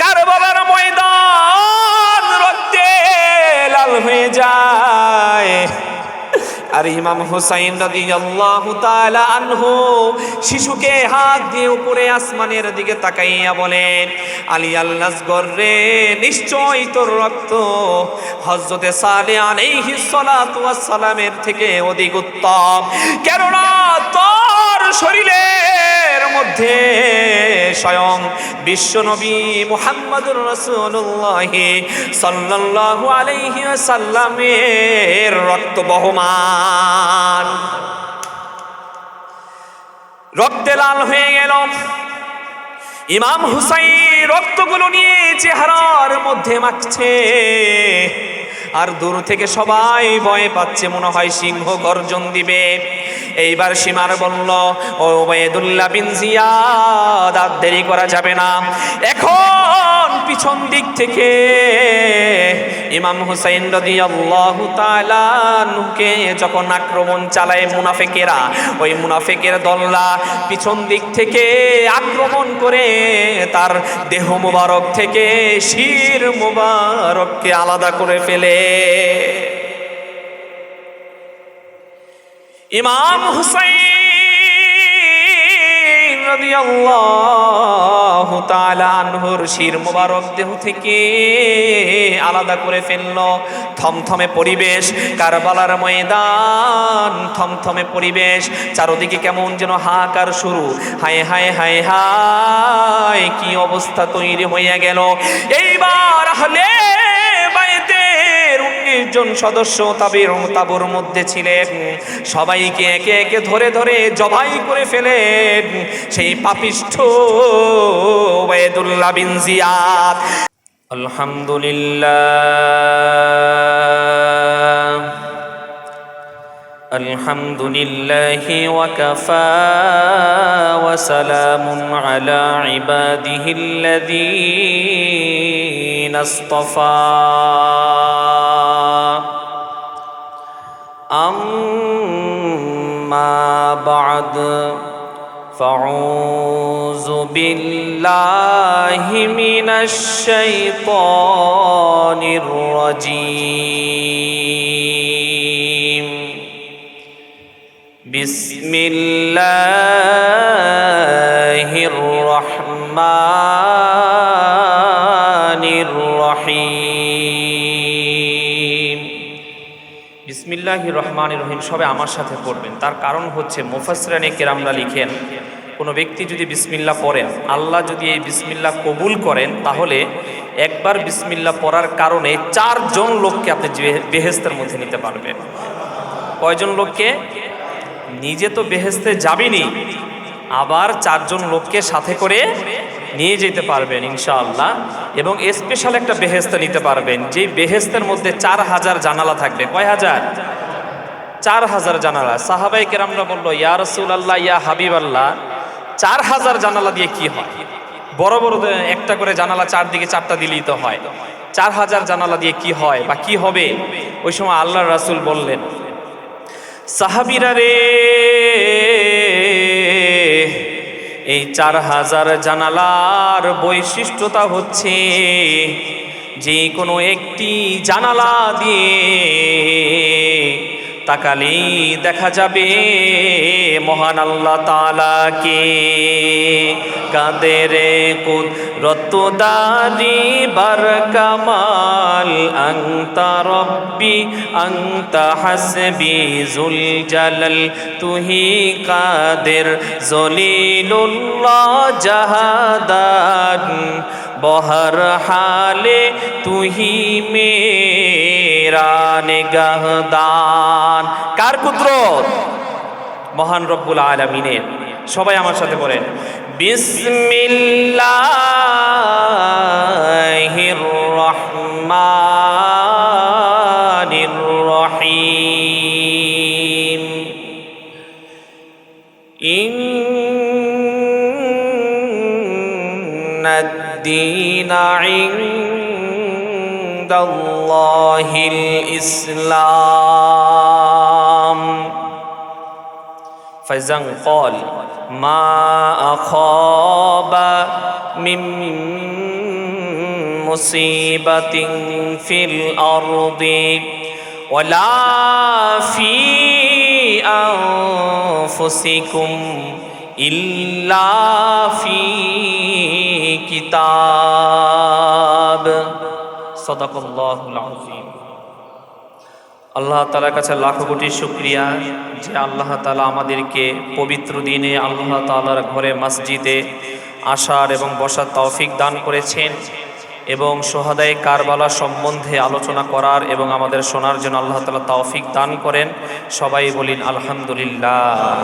কারবালার ময়দান রক্তে লাল হয়ে যায়। আর ইমাম হুসাইন রাদিয়াল্লাহু তাআলা আনহু শিশুকে হাত দিয়ে উপরে আসমানের দিকে তাকাইয়া বলেন, আলী আল আসগর রে, নিশ্চয় তোর রক্ত হযরতে সালেহ আলাইহিস সালাতু ওয়াস সালামের থেকে অধিক উত্তম, কেননা তোর শরীরের মধ্যে স্বয়ং বিশ্বনবী মুহাম্মদুর রাসূলুল্লাহ সাল্লাল্লাহু আলাইহি ওয়াসাল্লামের রক্ত বহমান। রক্তে লাল হয়ে গেল। ইমাম হুসাইন রক্তগুলো নিয়ে চেহারার মধ্যে মাখছে, আর দূর থেকে সবাই ভয় পাচ্ছে, মনে হয় সিংহ গর্জন দিবে। এইবার সীমার বলল, ও ওবায়দুল্লাহ বিন জিয়াদ, আর দেরি করা যাবে না, এখন পিছন দিক থেকে ইমাম হুসাইন রাদিয়াল্লাহু তাআলা আনহুকে যখন আক্রমণ চালায় মুনাফিকেরা, ওই মুনাফিকের দলরা পিছন দিক থেকে আক্রমণ করে তার দেহ মুবারক থেকে শির মুবারককে আলাদা করে ফেলে। ইমাম হুসাইন রাদিয়াল্লাহু তাআলা আনহুর শির মুবারক দেহ থেকে আলাদা করে ফেলল। থমথমে পরিবেশ, কারবালার ময়দান, থমথমে পরিবেশ, চারদিকে কেমন যেন হাহাকার শুরু। হায় হায় হায় হায়, কি অবস্থা তৈরি হইয়া গেল। এইবার আহলে বাইতের 19 জন সদস্য তাবুর মধ্যে ছিলেন, সবাইকে একে একে ধরে ধরে জবাই করে ফেলেন সেই পাপিষ্ঠ ওবায়দুল্লাহ বিন জিয়াদ। আলহামদুলিল্লাহ আলহামদুলিল্লাহি ওয়া কাফা ওয়া সালামুন আলা ইবাদিহিল্লাযীনা ইসতাফা। আম্মা বা'দ, ফাউযু বিল্লাহি মিনাশ শাইতানির রাজীম। বিসমিল্লাহির রহমানির রহিম। বিসমিল্লাহির রহমানির রহিম সবে আমার সাথে পড়বেন। তার কারণ হচ্ছে মুফাসসিরিনে কেরামরা লিখেন, কোনো ব্যক্তি যদি বিসমিল্লাহ পড়েন, আল্লাহ যদি এই বিসমিল্লাহ কবুল করেন, তাহলে একবার বিসমিল্লাহ পড়ার কারণে 4 জন লোককে আপনি বেহেশতের মধ্যে নিতে পারবেন। কয়জন লোককে? নিজে তো বেহেশতে যাবেনই, আবার 4 জন লোককে সাথে করে নিয়ে যেতে পারবেন ইনশাআল্লাহ। এবং স্পেশাল একটা বেহেশতে নিতে পারবেন, যেই বেহেশতের মধ্যে 4000 জানালা থাকবে। কয় হাজার? 4000 জানালা। সাহাবায়ে কেরামরা বলল, ইয়া রাসূলুল্লাহ, ইয়া হাবিবাল্লাহ, 4000 জানালা দিয়ে কি হয়? বড় বড় একটা করে জানালা চারদিকে 4টা দিলেই তো হয়, 4000 জানালা দিয়ে কি হয় বা কি হবে? ওই সময় আল্লাহর রাসূল বললেন, সাহাবীরা রে, এই 4000 জানালার বৈশিষ্ট্যতা হচ্ছে যে কোনো একটি জানালা দিয়ে তাকালেই দেখা যাবে মহান আল্লাহ তাআলাকে। কাদের কুদরতদারি বার কামাল, আনতা রব্বি আনতা হাসবি জুল জালাল, তুহি কাদের জলিলুল্লাহ জাহাদান, বহর হালে তুহি মেরা নিগাহদান। কার কুদরত? মহান রব্বুল আলামিনের। সবাই আমার সাথে বলেন, বিসমিল্লাহির রহমানির রহিম। ইন্নাদ-দীনা ইনদাল্লাহিল ইসলাম। ফাইজান ক্বাল মা আখাবা মিন মুসিবাতিন ফিল আরদি ওয়ালা ফি আনফুসিকুম ইল্লা ফি কিতাব। সাদাকাল্লাহুল আযীম। আল্লাহ তাআলার কাছে লাখো কোটি শুকরিয়া যে আল্লাহ তাআলা আমাদেরকে পবিত্র দিনে আল্লাহ তাআলার ঘরে মসজিদে আসার এবং বসার তৌফিক দান করেছেন এবং শুহাদায়ে কারবালা সম্বন্ধে আলোচনা করার এবং আমাদের শোনার জন্য আল্লাহ তাআলা তৌফিক দান করেন। সবাই বলেন আলহামদুলিল্লাহ।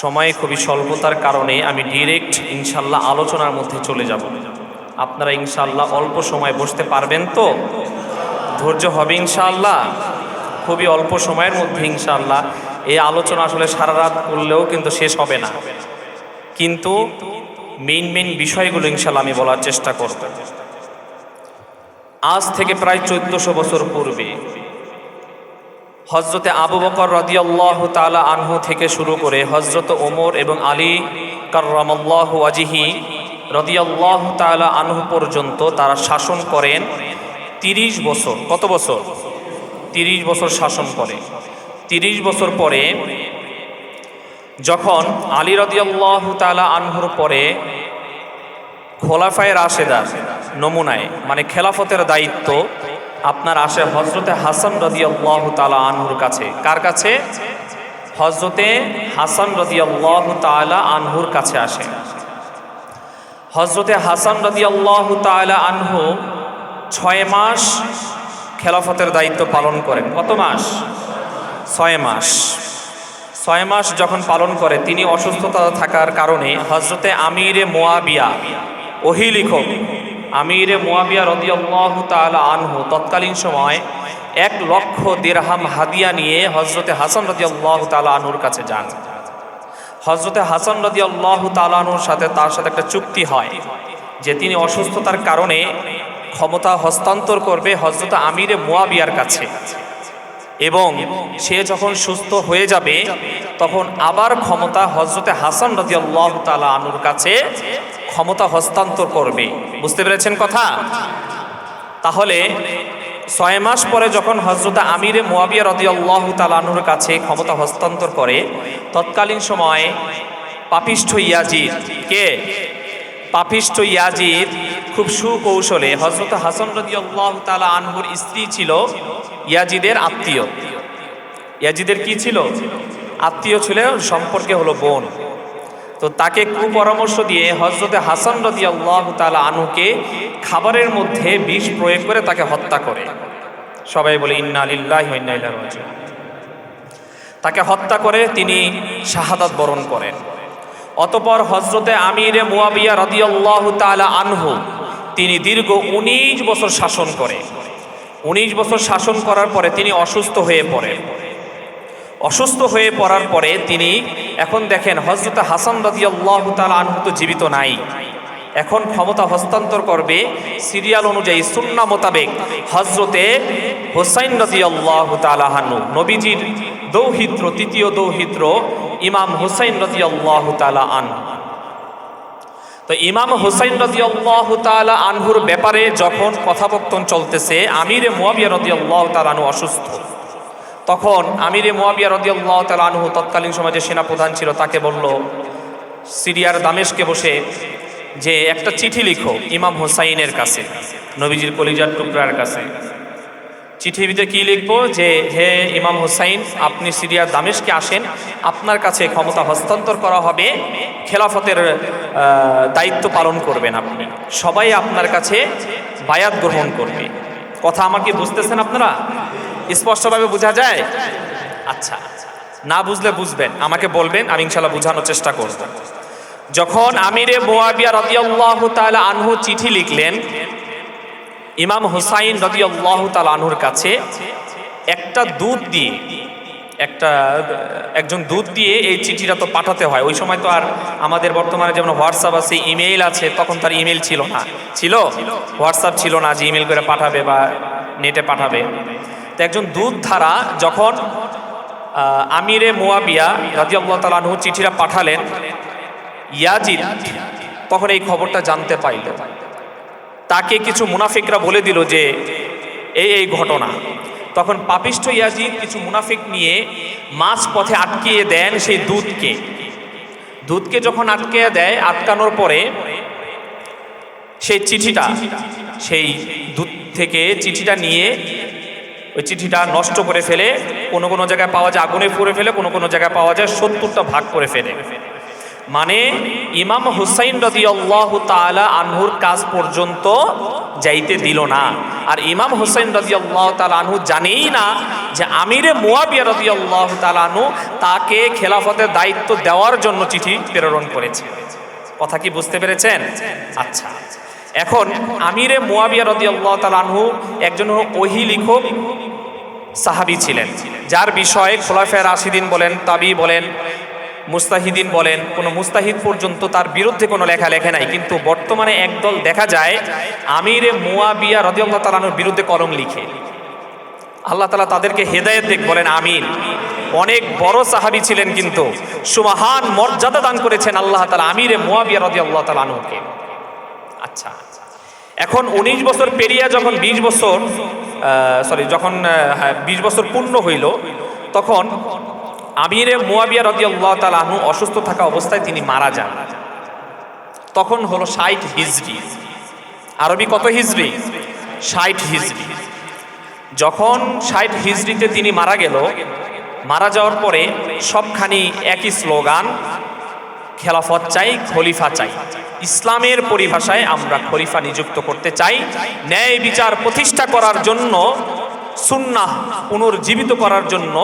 সময় খুবই স্বল্পতার কারণে আমি ডিরেক্ট ইনশাআল্লাহ আলোচনার মধ্যে চলে যাব। আপনারা ইনশাআল্লাহ অল্প সময় বসতে পারবেন তো? ধৈর্য হবে ইনশাআল্লাহ? খুবই অল্প সময়ের মধ্যে ইনশাআল্লাহ এই আলোচনা আসলে সারা রাত করলেও কিন্তু শেষ হবে না, কিন্তু মেইন বিষয়গুলো ইনশাআল্লাহ আমি বলার চেষ্টা করব। আজ থেকে প্রায় 1400 বছর পূর্বে হযরতে আবু বকর রাদিয়াল্লাহু তাআলা আনহু থেকে শুরু করে হযরত ওমর এবং আলী কাররামাল্লাহু ওয়াজহি রাদিয়াল্লাহু তাআলা আনহু পর্যন্ত তারা শাসন করেন 30 বছর। কত বছর? 30 বছর শাসন করে। 30 বছর পরে যখন আলী রাদিয়াল্লাহু তাআলা আনহুর পরে খোলাফায়ে রাশেদার নমুনায় মানে খেলাফতের দায়িত্ব আপনার আসে হযরতে হাসান রাদিয়াল্লাহু তাআলা আনহুর কাছে। কার কাছে? হযরতে হাসান রাদিয়াল্লাহু তাআলা আনহুর কাছে আসে। হযরতে হাসান রাদিয়াল্লাহু তাআলা আনহু 6 মাস খেলাফতের দায়িত্ব পালন করেন। কত মাস? 6 মাস। 6 মাস যখন পালন করে তিনি অসুস্থতা থাকার কারণে হযরতে আমিরে মুয়াবিয়া ওহী লিখক আমিরে মুয়াবিয়া রাদিয়াল্লাহু তাআলা আনহু তৎকালীন সময় 1 লক্ষ দিরহাম হাদিয়া নিয়ে হযরতে হাসান রাদিয়াল্লাহু তাআলা আনহুর কাছে যান। হযরতে হাসান রাদিয়াল্লাহু তাআলা আনহুর সাথে তার সাথে একটা চুক্তি হয় যে তিনি অসুস্থতার কারণে ক্ষমতা হস্তান্তর করবে হযরত আমিরে মুয়াবিয়ার কাছে এবং সে যখন সুস্থ হয়ে যাবে তখন আবার ক্ষমতা হযরতে হাসান রাদিয়াল্লাহু তাআলা আনহুর কাছে ক্ষমতা হস্তান্তর করবে। বুঝতে পেরেছেন কথা? তাহলে 6 মাস পরে যখন হযরত আমিরে মুয়াবিয়া রাদিয়াল্লাহু তাআলা আনহুর কাছে ক্ষমতা হস্তান্তর করে তৎকালীন সময়ে পাপিষ্ঠ ইয়াজিদ, কে? পাপিষ্ঠ ইয়াজিদ খুব সুকৌশলে হযরত হাসান রাদিয়াল্লাহু তাআলা আনহুর স্ত্রী ছিল ইয়াজিদের আত্মীয়। ইয়াজিদের কি ছিল? আত্মীয় ছিল, সম্পর্কে হলো বোন। তো তাকে কুপরামর্শ দিয়ে হযরতে হাসান রাদিয়াল্লাহু তাআলা আনহুকে খাবারের মধ্যে বিষ প্রয়োগ করে তাকে হত্যা করে। সবাই বলে ইন্না লিল্লাহি ওয়া ইন্না ইলাইহি রাজিউন। তাকে হত্যা করে তিনি শাহাদাত বরণ করেন। অতঃপর হযরতে আমিরে মুয়াবিয়া রাদিয়াল্লাহু তাআলা আনহু তিনি দীর্ঘ 19 বছর শাসন করে। 19 বছর শাসন করার পরে তিনি অসুস্থ হয়ে পড়েন। অসুস্থ হয়ে পড়ার পরে তিনি এখন দেখেন হযরতে হাসান রাদিয়াল্লাহু তাআলা আনহু তো জীবিত নাই, এখন ক্ষমতা হস্তান্তর করবে সিরিয়াল অনুযায়ী সুন্নাহ মোতাবেক হযরতে হুসাইন রাদিয়াল্লাহু তাআলা আনহু, নবীজির দৌহিত্র, তৃতীয় দৌহিত্র ইমাম হুসাইন রাদিয়াল্লাহু তাআলা আনহু। তো ইমাম হুসাইন রাদিয়াল্লাহু তাআলা আনহুর ব্যাপারে যখন কথাবর্তন চলতেছে, আমিরে মুয়াবিয়া রাদিয়াল্লাহু তাআলা আনহু অসুস্থ। তখন আমিরে মুয়াবিয়া রাদিয়াল্লাহু তাআলা আনহু তৎকালীন সময়ে যে সেনাপ্রধান ছিল তাকে বলল সিরিয়ার দামেস্কে বসে যে একটা চিঠি লিখো ইমাম হুসাইনের কাছে, নবীজির কলিজার টুকরার কাছে। চিঠিতে কি লিখবো? যে হে ইমাম হুসাইন, আপনি সিরিয়ার দামেস্কে আসেন, আপনার কাছে ক্ষমতা হস্তান্তর করা হবে, খেলাফতের দায়িত্ব পালন করবেন আপনি, সবাই আপনার কাছে বায়াত গ্রহণ করবে। কথা আমাকে বুঝতেছেন আপনারা? স্পষ্টভাবে বোঝা যায়? আচ্ছা, না বুঝলে বুঝবেন, আমাকে বলবেন, আমি ইনশাআল্লাহ বোঝানোর চেষ্টা করব। যখন আমিরে মুয়াবিয়া রাদিয়াল্লাহু তাআলা আনহু চিঠি লিখলেন ইমাম হুসাইন রাদিয়াল্লাহু তাআলা আনহুর কাছে, একটা দূত দিয়ে, একজন দূত দিয়ে এই চিঠিটা তো পাঠাতে হয়। ওই সময় তো আর আমাদের বর্তমানে যেমন হোয়াটসঅ্যাপ আছে, ইমেইল আছে, তখন তার ইমেইল ছিল না, ছিল হোয়াটসঅ্যাপ ছিল না যে ইমেইল করে পাঠাবে বা নেটে পাঠাবে। তো একজন দূত ধারা যখন আমিরে মুয়াবিয়া রাদিয়াল্লাহু তাআলা আনহু চিঠিটা পাঠালেন, ইয়াজিদ তখন এই খবরটা জানতে পাইল। তাকে কিছু মুনাফিকরা বলে দিল যে এই ঘটনা। তখন পাপিষ্ঠ ইয়াজিদ কিছু মুনাফিক নিয়ে মাঝ পথে আটকিয়ে দেন সেই দুধকে যখন আটকিয়ে দেয়, আটকানোর পরে সেই চিঠিটা, সেই দুধ থেকে চিঠিটা নিয়ে ওই চিঠিটা নষ্ট করে ফেলে, কোনো কোনো জায়গায় পাওয়া যায় আগুনে পুড়ে ফেলে, কোনো কোনো জায়গায় পাওয়া যায় 70টা ভাগ করে ফেলে। মানে ইমাম হুসাইন রাদিয়াল্লাহু তাআলা আনহুর কাজ পর্যন্ত যাইতে দিল না। আর ইমাম হুসাইন রাদিয়াল্লাহু তাআলা আনহু জানেই না যে আমিরে মুয়াবিয়া রাদিয়াল্লাহু তাআলা আনহু তাকে খেলাফতের দায়িত্ব দেওয়ার জন্য চিঠি প্রেরণ করেছে। কথা কি বুঝতে পেরেছেন? আচ্ছা, এখন আমিরে মুয়াবিয়া রাদিয়াল্লাহু তাআলা আনহু একজন ওহী লিখক সাহাবী ছিলেন, যার বিষয়ে খোলাফায়ে রাশিদিন বলেন, তাবি বলেন, মুস্তাহিদিন বলেন, কোনো মুস্তাহিদ পর্যন্ত তার বিরুদ্ধে কোনো লেখা লেখে নাই। কিন্তু বর্তমানে একদল দেখা যায় আমিরে মুয়াবিয়া রাদিয়াল্লাহু তাআলা আনহুর বিরুদ্ধে কলম লিখে। আল্লাহ তাআলা তাদেরকে হেদায়েত দিক, বলেন আমিন। অনেক বড় সাহাবী ছিলেন, কিন্তু সুবহান মর্যাদা দান করেছেন আল্লাহ তাআলা আমিরে মুয়াবিয়া রাদিয়াল্লাহু তাআলা আনহুকে। আচ্ছা, এখন 19 বছর পেরিয়ে যখন 20 বছর পূর্ণ হইল, তখন আমিরে মুয়াবিয়া রাদিয়াল্লাহু তাআলা আনহু অসুস্থ থাকা অবস্থায় তিনি মারা যান। তখন হলো 60 হিজরি। আরবি কত হিজরি? 60 হিজরি। যখন 60 হিজরিতে তিনি মারা গেল, মারা যাওয়ার পরে সবখানি একই স্লোগান, খেলাফত চাই, খলিফা চাই। ইসলামের পরিভাষায় আমরা খলিফা নিযুক্ত করতে চাই, ন্যায় বিচার প্রতিষ্ঠা করার জন্য, সুন্নাহ পুনর্জীবিত করার জন্য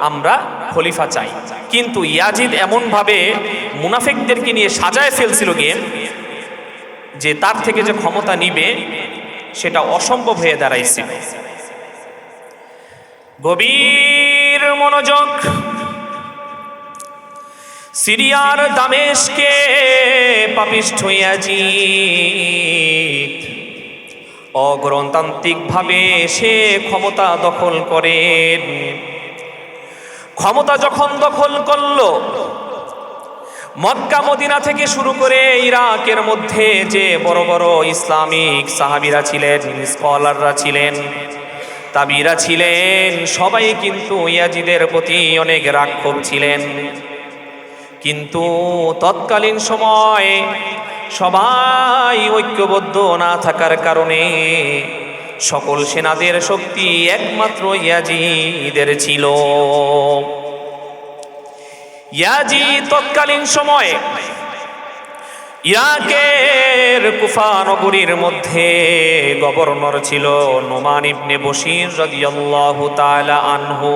আমরা খলিফা চাই। কিন্তু ইয়াজিদ এমনভাবে মুনাফিকদেরকে নিয়ে সাজায় ফেলছিল গেম, যে তার থেকে যে ক্ষমতা নিবে সেটা অসম্ভব হয়ে দাঁড়াইছিল। গভীর মনোযোগ। সিরিয়ার দামেশকে পাপিষ্ঠ ইয়াজিদ অগণতান্ত্রিকভাবে সে ক্ষমতা দখল করেন। ক্ষমতা যখন দখল করল, মক্কা মদিনা থেকে শুরু করে ইরাকের মধ্যে যে বড় বড় ইসলামিক সাহাবীরা ছিলেন, স্কলাররা ছিলেন, তাবিরা ছিলেন, সবাই কিন্তু ইয়াজিদের প্রতি অনেক রাক্ষস ছিলেন। কিন্তু তৎকালীন সময় সবাই ঐক্যবদ্ধ না থাকার কারণে সকল সেনাদের শক্তি একমাত্র ইয়াজিদের ছিল। ইয়াজিদ তৎকালীন সময়ে ইরাকের কুফা নগরীর মধ্যে গভর্নর ছিল নোমান ইবনে বশির রাদিয়াল্লাহু তাআলা আনহু।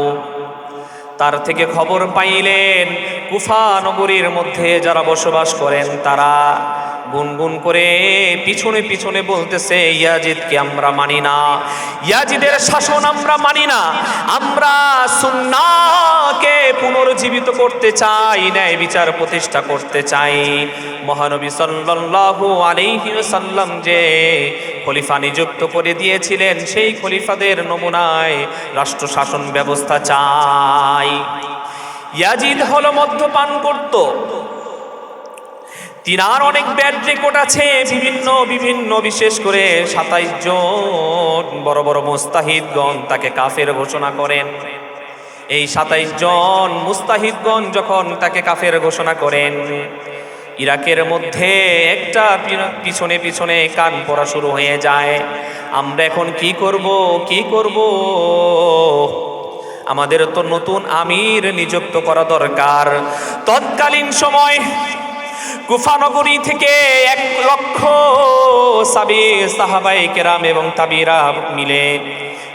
তার থেকে খবর পাইলেন কুফা নগরীর মধ্যে যারা বসবাস করেন তারা গুনগুন করে পিছনে পিছনে বলতেছে, ইয়াজিদকে আমরা মানি না, ইয়াজিদের শাসন আমরা মানি না, আমরা সুন্নাহকে পুনর্জীবিত করতে চাই, ন্যায় বিচার প্রতিষ্ঠা করতে চাই। মহানবী সাল্লাল্লাহু আলাইহি ওয়াসাল্লাম যে খলিফা নিযুক্ত করে দিয়েছিলেন, সেই খলিফাদের নমুনায় রাষ্ট্র শাসন ব্যবস্থা চাই। ইয়াজিদ হলো মদ্যপান করত। তিনার অনেক ব্যাড রেকর্ড আছে, বিভিন্ন বিশেষ করে 27 জন বড় বড় মুস্তাহিদগণ তাকে কাফের ঘোষণা করেন। এই 27 জন মুস্তাহিদগণ যখন তাকে কাফের ঘোষণা করেন, ইরাকের মধ্যে একটা পিছনে পিছনে কান পড়া শুরু হয়ে যায়। আমরা এখন কি করব? আমাদের তো নতুন আমির নিযুক্ত করা দরকার। তৎকালীন সময় কুফা নগরী থেকে 1 লক্ষ সাহাবায়ে কেরাম এবং তাবিরা মিলে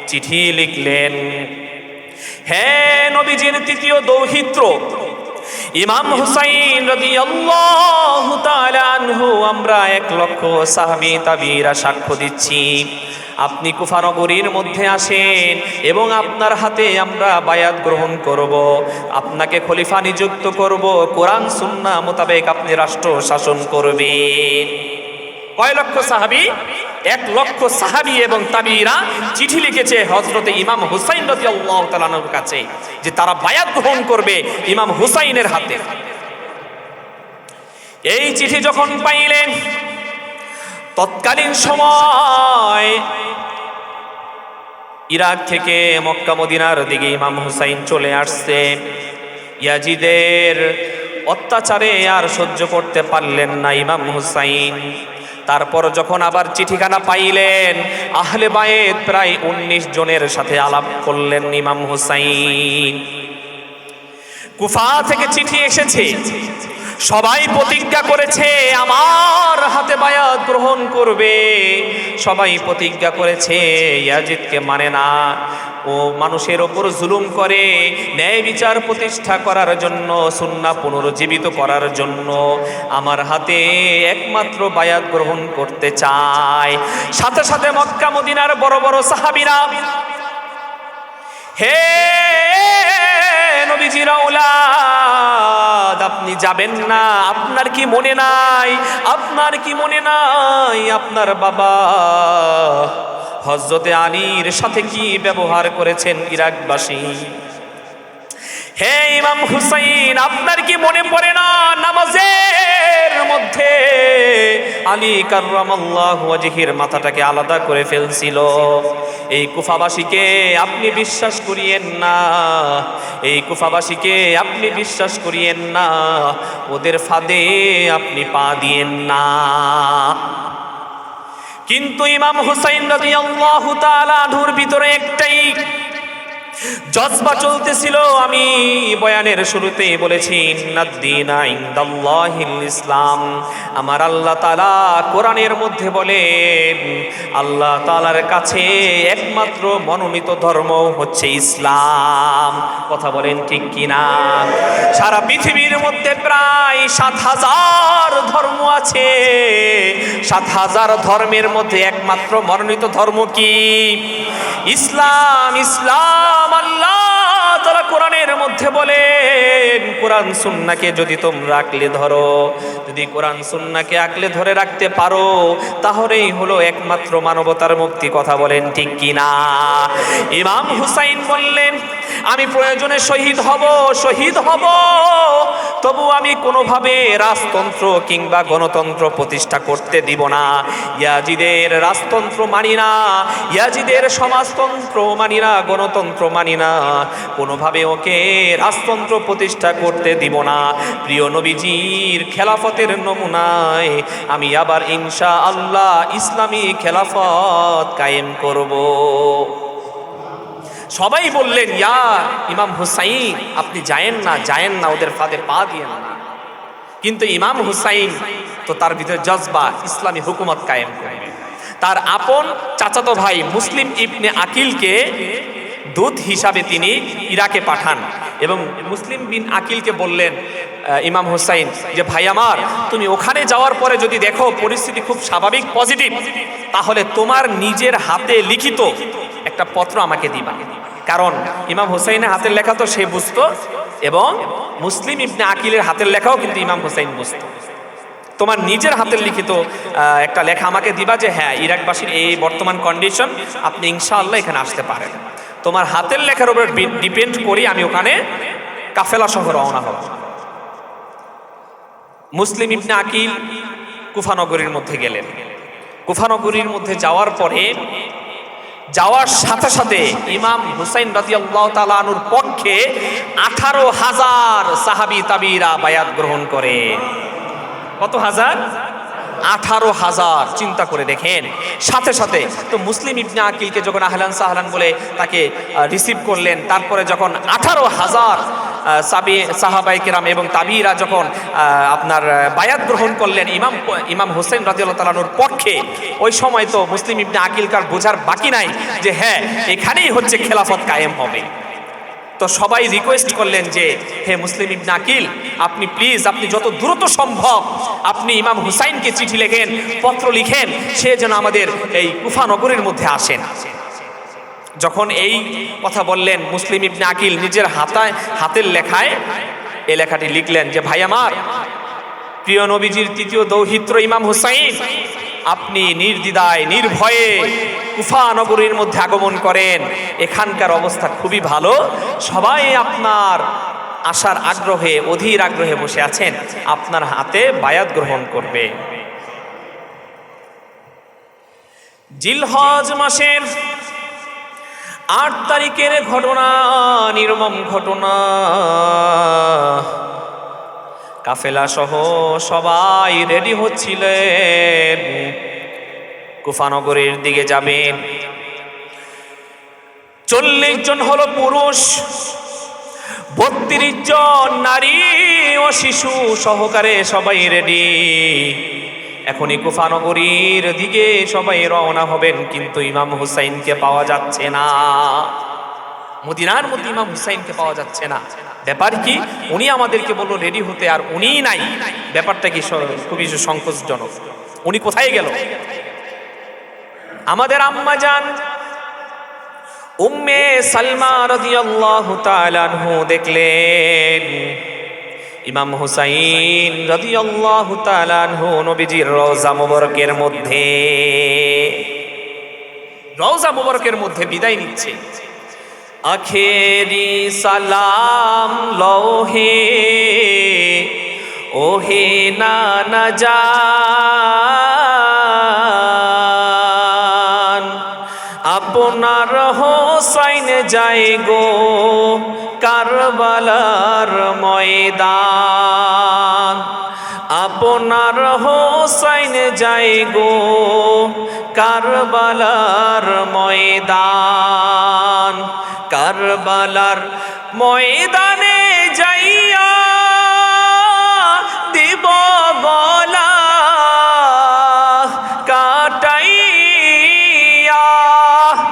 চিঠি লিখলেন, হে নবীজির তৃতীয় দৌহিত্র ইমাম হুসাইন রাদিয়াল্লাহু তাআলা আনহু, আমরা 1 লক্ষ সাহাবী তাবিরা সাক্ষ্য দিচ্ছি, আপনি কুফা নগরীর মধ্যে আসেন এবং আপনার হাতে আমরা বায়াত গ্রহণ করব, আপনাকে খলিফা নিযুক্ত করব, কোরআন সুন্নাহ মোতাবেক আপনি রাষ্ট্র শাসন করবেন। কয় লক্ষ সাহাবী? 1 লক্ষ সাহাবী এবং তাবিরা চিঠি লিখেছে হযরতে ইমাম হুসাইন রাদিয়াল্লাহু তাআলা আনহুর কাছে যে তারা বায়াত গ্রহণ করবে ইমাম হুসাইনের হাতে। এই চিঠি যখন পাইলেন তৎকালীন সময় ইরাক থেকে মক্কা মদিনার দিকে ইমাম হুসাইন চলে আসছে। ইয়াজিদের অত্যাচারে আর সহ্য করতে পারলেন না ইমাম হুসাইন। তারপর যখন আবার চিঠিখানা পাইলেন, আহলে বায়েত প্রায় 19 জনের সাথে আলাপ করলেন ইমাম হুসাইন। কুফা থেকে চিঠি এসেছে, সবাই প্রতিজ্ঞা করেছে আমার হাতে বায়াত গ্রহণ করবে। সবাই প্রতিজ্ঞা করেছে ইয়াজিদকে মানে না, ও মানুষের ওপর জুলুম করে ন্যায় বিচার প্রতিষ্ঠা করার জন্য, সুন্নাহ পুনরুজ্জীবিত করার জন্য আমার হাতে একমাত্র বায়াত গ্রহণ করতে চায়। সাথে সাথে মক্কা মদিনার বড় বড় সাহাবীরা, হে নবীজির আওলাদ, আপনি যাবেন না? আপনার কি মনে নাই? আপনার কি মনে নাই আপনার বাবা হযরতে আলীর সাথে কি ব্যবহার করেছেন ইরাকবাসী? হে ইমাম হুসাইন, আপনার কি মনে পড়ে না নামাজের মধ্যে আলী কাররামাল্লাহু ওয়াজহির মাথাটাকে আলাদা করে ফেলছিল? এই কুফাবাসীকে আপনি বিশ্বাস করিয়েন না, এই কুফাবাসীকে আপনি বিশ্বাস করিয়েন না, ওদের ফাঁদে আপনি পা দিয়েন না। কিন্তু ইমাম হুসাইন রাদিয়াল্লাহু তাআলা আনহুর ভিতরে একটাই জজবা চলতেছিল। আমি বয়ানের শুরুতেই বলেছি, ইন্নাদ-দীনা ইনদাল্লাহিল ইসলাম। আমার আল্লাহ তাআলা কোরআনের মধ্যে বলেন, আল্লাহ তাআলার কাছে একমাত্র মনোনীত ধর্ম হচ্ছে ইসলাম। কথা বলেন ঠিক কিনা? সারা পৃথিবীর মধ্যে প্রায় 7000 ধর্ম আছে। 7000 ধর্মের মধ্যে একমাত্র মনোনীত ধর্ম কি? ইসলাম। ইসলাম আল্লাহ তাআলা কোরআনের মধ্যে বলেন, কোরআন সুন্নাহকে যদি তোমরা আঁকড়ে ধরো, যদি কোরআন সুন্নাহকে আঁকড়ে ধরে রাখতে পারো, তাহলেই হলো একমাত্র মানবতার মুক্তি। কথা বলেন ঠিক কিনা? ইমাম হুসাইন বললেন, আমি প্রয়োজনে শহীদ হব, তবু আমি কোনোভাবে রাজতন্ত্র কিংবা গণতন্ত্র প্রতিষ্ঠা করতে দিব না। ইয়াজিদের রাজতন্ত্র মানি না, ইয়াজিদের সমাজতন্ত্র মানি না, গণতন্ত্র মানি না, কোনোভাবে ওকে রাজতন্ত্র প্রতিষ্ঠা করতে দিব না। প্রিয় নবীজির খেলাফতের নমুনায় আমি আবার ইনশাআল্লাহ ইসলামী খেলাফত কায়েম করব। সবাই বললেন, ইয়া ইমাম হুসাইন, আপনি যায়েন না, ওদের ফাঁদে পা দিয়েন না। কিন্তু ইমাম হুসাইন তো তার ভিতরে জজবা ইসলামী হুকুমত কায়েম করবে। তার আপন চাচাতো ভাই মুসলিম ইবনে আকিলকে দূত হিসাবে তিনি ইরাকে পাঠান এবং মুসলিম বিন আকিলকে বললেন, ইমাম হুসাইন, যে ভাই আমার, তুমি ওখানে যাওয়ার পরে যদি দেখো পরিস্থিতি খুব স্বাভাবিক পজিটিভ, তাহলে তোমার নিজের হাতে লিখিত একটা পত্র আমাকে দিবা। কারণ ইমাম হুসাইনের হাতের লেখা তো সে বুঝতো, এবং মুসলিম ইবনে আকিলের হাতের লেখাও কিন্তু ইমাম হুসাইন বুঝতো। তোমার নিজের হাতের লিখিত একটা লেখা আমাকে দিবা যে হ্যাঁ, ইরাকবাসীর এই বর্তমান কন্ডিশন, আপনি ইনশাআল্লাহ এখানে আসতে পারেন। তোমার হাতের লেখার উপর ডিপেন্ড করি আমি ওখানে কাফেলা সহ রওনা হব। মুসলিম ইবনে আকিল কুফানগরীর মধ্যে গেলেন। কুফানগরীর মধ্যে যাওয়ার পরে, যাওয়ার সাথে সাথে ইমাম হুসাইন রাদিয়াল্লাহু তাআলা আনহুর পক্ষে 18,000 সাহাবী তাবিরা বায়াত গ্রহণ করে। কত হাজার? 18,000। চিন্তা করে দেখেন। সাথে সাথে তো মুসলিম ইবনে আকিলকে যখন আহলান সাহলান বলে তাকে রিসিভ করলেন, তারপরে যখন 18,000 সাহাবায়ে কেরাম এবং তাবিরা যখন আপনার বায়াত গ্রহণ করলেন ইমাম হুসাইন রাদিয়াল্লাহু তাআলা আনহুর পক্ষে, ওই সময় তো মুসলিম ইবনে আকিলকার বোঝার বাকি নাই যে হ্যাঁ, এখানেই হচ্ছে খেলাফত কায়েম হবে। তো সবাই রিকোয়েস্ট করলেন যে হে মুসলিম ইবনে আকিল, আপনি প্লিজ, আপনি যত দ্রুত সম্ভব আপনি ইমাম হুসাইনকে চিঠি লেখেন, পত্র লিখেন, সে যেন আমাদের এই কুফা নগরীর মধ্যে আসেন। যখন এই কথা বললেন, মুসলিম ইবনে আকিল নিজের হাতের লেখায় এই লেখাটি লিখলেন যে ভাই আমার, প্রিয় নবীজির তৃতীয় দৌহিত্র ইমাম হুসাইন, আপনি নির্দ্বিধায় নির্ভয়ে কুফা নগরীর মধ্যে আগমন করেন। এখানকার অবস্থা খুবই ভালো, সবাই আপনার আসার আগ্রহে, অধীর আগ্রহে বসে আছেন, আপনার হাতে বায়াত গ্রহণ করবে। জিলহজ মাসের ৮ তারিখের ঘটনা, নির্মম ঘটনা। কাফেলা সহ সবাই রেডি হচ্ছিলেন, কুফা নগরীর দিকে যাবেন। ৪০ জন হলো পুরুষ, ৩২ জন নারী ও শিশু সহকারে সবাই রেডি। এখনই কুফা নগরীর দিকে সবাই রওনা হবেন, কিন্তু ইমাম হুসাইনকে পাওয়া যাচ্ছে না। মদিনার মধ্যে ইমাম হুসাইনকে পাওয়া যাচ্ছে না। ব্যাপার কি? উনি আমাদেরকে বলল রেডি হতে, আর উনিই নাই। ব্যাপারটা কি খুবই সংকোচজনক। উনি কোথায় গেল? আমাদের আম্মা জান উম্মে সালমা রাদিয়াল্লাহু তাআলা আনহু দেখলেন ইমাম হুসাইন রাদিয়াল্লাহু তাআলা আনহু নবীজির রওজা মুবারকের মধ্যে বিদায় নিচ্ছে। আখেরি সালাম লৌহে ওহে নানা জান, আপনার হোসাইন যায় গো কারবালার ময়দান, আপনার হোসাইন যায় গো কারবালার ময়দান। কারবালার ময়দানে যাইয়া দিব গলা কাটাইয়া।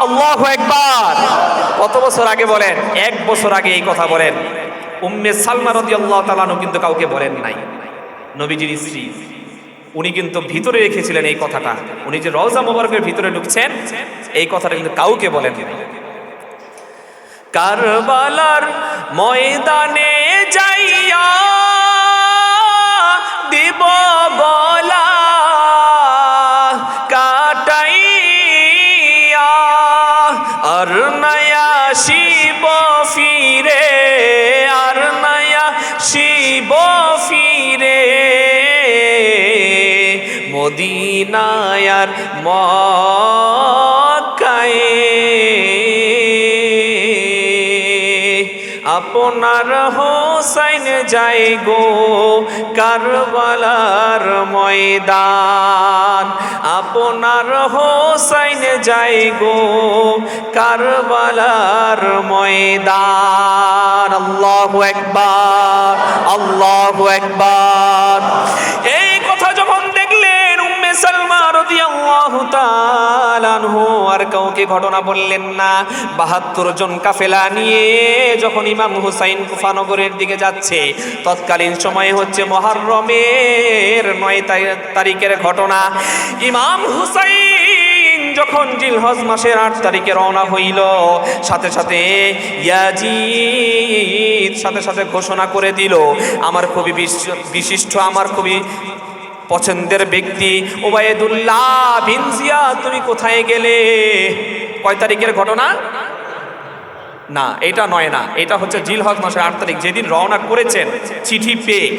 আল্লাহু আকবার। কত বছর আগে বলেন? 1 বছর আগে এই কথা বলেন। উম্মে সালমা রাদিয়াল্লাহু তাআলা আনহা কিন্তু কাউকে বলেন নাই। নবীজির স্ত্রী, উনি কিন্তু ভিতরে রেখেছিলেন এই কথাটা। উনি যে রওজা মুবারকের ভিতরে ঢুকছেন, এই কথাটা কিন্তু কাউকে বলেন নাই। কারবালার ময়দানে যাইয়া দিব গলা কাটাইয়া, আর নয়া শিব ফিরে, আর নয়া শিব ফিরে মদিনায় আর মক্কায়। আপনার হোসাইন যায় গো কারবালার ময়দান, আপনার হোসাইন যায় গো কারবালার ময়দান। আল্লাহু আকবার, আল্লাহু আকবার। এই কথা যখন দেখলেন উম্মে সালমা রাদিয়াল্লাহু তাআলা আনহু আর কাউকে ঘটনা বললেন না। ৭২ জন কাফেলা নিয়ে যখন ইমাম হুসাইন কুফা নগরের দিকে যাচ্ছে, তৎকালীন সময়ে হচ্ছে মুহররমের ৯ তারিখের ঘটনা। ইমাম হুসাইন যখন জিলহজ মাসের ৮ তারিখে রওনা হইল, সাথে সাথে ইয়াজিদ সাথে ঘোষণা করে দিল, আমার খুবই বিশিষ্ট, আমার খুবই পছন্দের ব্যক্তি উবাইদুল্লাহ বিন জিয়াদ, তুমি কোথায় গেলে? কয় তারিখের ঘটনা? না, এটা নয়, না, এটা হচ্ছে জিলহজ মাসের ৮ তারিখ, যেদিন রওনা করেছেন চিঠি পেয়ে।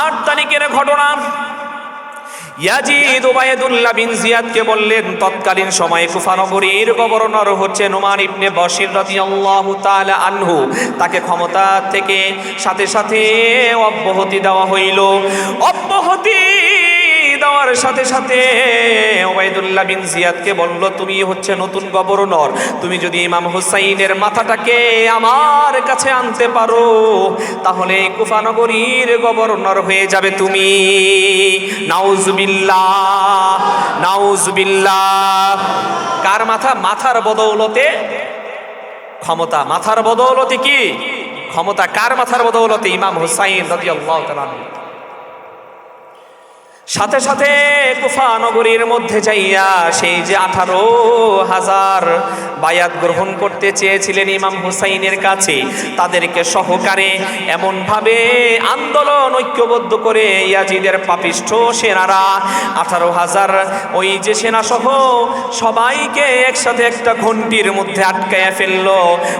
৮ তারিখের ঘটনা। ইয়াজিদ উবাইদুল্লাহ বিন জিয়াদকে বললেন, তৎকালীন সময়ে কুফা নগরীর গভর্নর হচ্ছে নোমান ইবনে বশির রাদিয়াল্লাহু তাআলা আনহু, তাকে ক্ষমতা থেকে সাথে সাথে অব্যাহতি দেওয়া হইল। অব্যাহতি দেওয়ার সাথে সাথে উবাইদুল্লাহ বিন জিয়াদকে বলল, তুমি হচ্ছে নতুন গভর্নর, তুমি যদি ইমাম হুসাইনের মাথাটাকে আমার কাছে আনতে পারো, তাহলে কুফা নগরীর গভর্নর হয়ে যাবে তুমি। নাউজুবিল্লাহ, নাউজুবিল্লাহ। কার মাথা? মাথার বদৌলতে ক্ষমতা। মাথার বদৌলতে কি ক্ষমতা? কার মাথার বদৌলতে? ইমাম হুসাইন রাদিয়াল্লাহু তাআলা আনহু। সাথে সাথে কুফা নগরীর মধ্যে যাইয়া সেই যে 18,000 বায়াত গ্রহণ করতে চেয়েছিলেন ইমাম হুসাইনের কাছে, তাদেরকে সহকারে এমনভাবে আন্দোলন ঐক্যবদ্ধ করে ইয়াজিদের পাপিষ্ঠ সেনারা 18,000 ওই যে সেনা সহ সবাইকে একসাথে একটা ঘণ্টির মধ্যে আটকায়া ফেললো।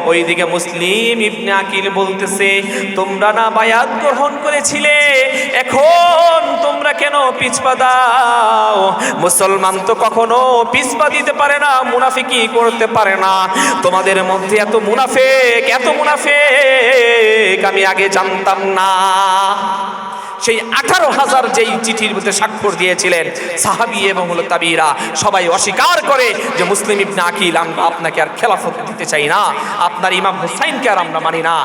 ওইদিকে মুসলিম ইবনে আকিল বলতেছে, তোমরা না বায়াত গ্রহণ করেছিলে, এখন তোমরা কেন পিছপা দাও। মুসলমান তো কখনো পিছপা দিতে পারে না, মুনাফিকি করতে পারে না। তোমাদের মধ্যে এত মুনাফিক আমি আগে জানতাম না। সেই 18,000 যেই চিঠির মধ্যে স্বাক্ষর দিয়েছিলেন সাহাবী এবং তাবিরা, সবাই অস্বীকার করে যে মুসলিম ইবনে আকিল, আমরা আপনাকে আর খেলাফত দিতে চাই না, আপনার ইমাম হুসাইনকে আর আমরা মানি না।